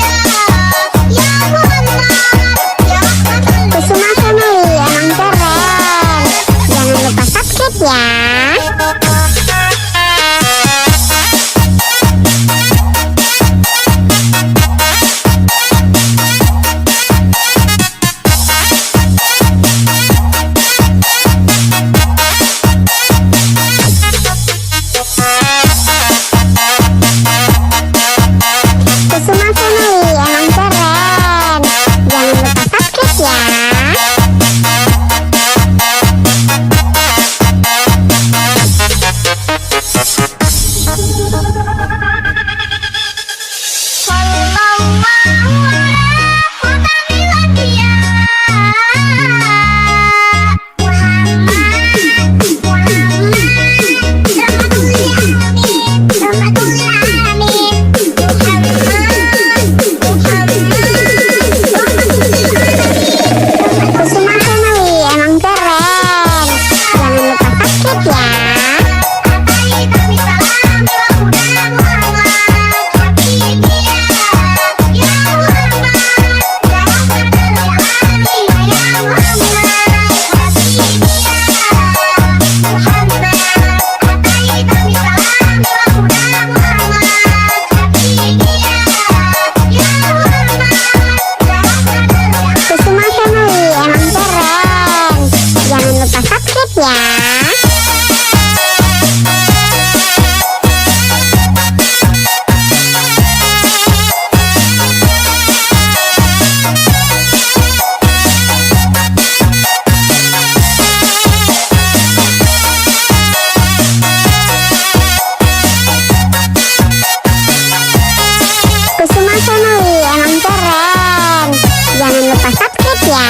ya Muhammad. Ya rahmatan Kusuma Family emang keren. Jangan lupa subscribe ya. Kusuma Family emang keren. Jangan lupa subscribe ya. ya. Kusuma Family emang keren. Jangan lupa subscribe ya.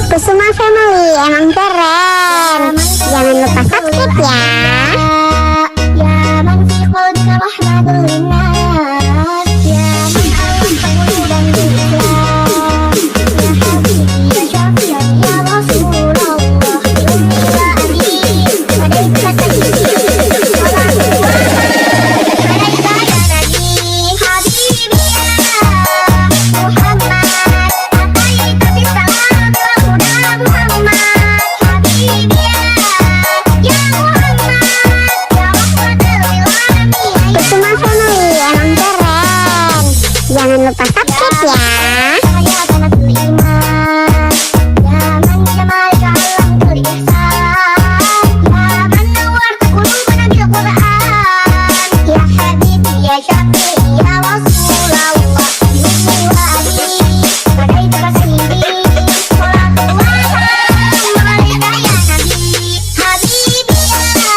Kusuma Family emang keren. Jangan lupa subscribe ya. يا من في قلبك رحمة للناس يا من ألف قلوبا بالإسلام يا حبيبي يا شافيا يا رسول الله أمي وأبي عليك تسليمي صلاة الله عليك يا نبي حبيبي يا محمد أتيت بالسلام وهدى محمد حبيبي يا محمد يا رحمة للعالمين Kusuma Family emang keren. Jangan lupa subscribe ya. يا كنز الإيمان يا من جمالك علمت الإحسان يا من نورت قلوبنا بالقرآن يا حبيبي يا شفيعي يا رسول الله أمي وأبي فديتك سيدي صلاة الله عليك يا نبي حبيبي يا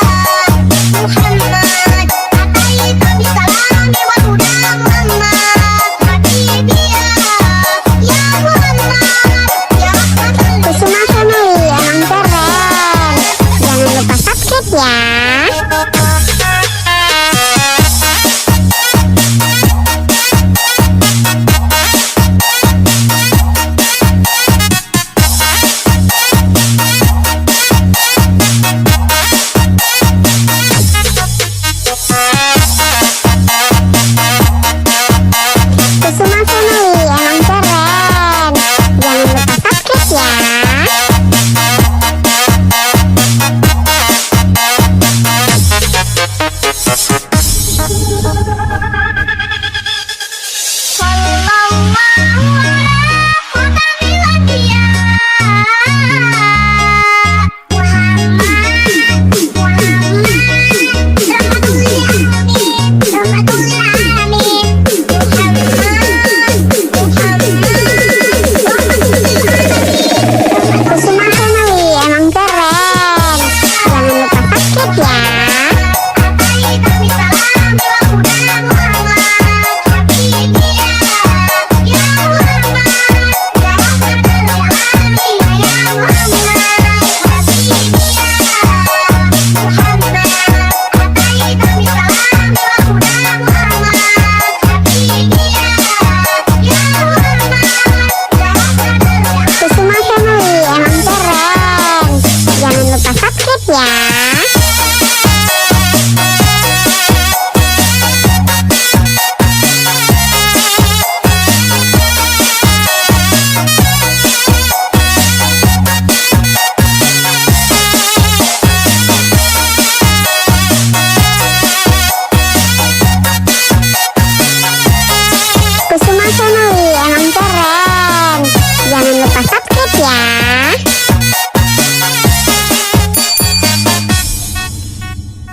محمد أتيت بالسلام وهدى محمد حبيبي يا محمد يا رحمة Kusuma Family emang keren. Jangan lupa subscribe ya. Kusuma Family emang keren. Jangan lupa subscribe ya. صلى الله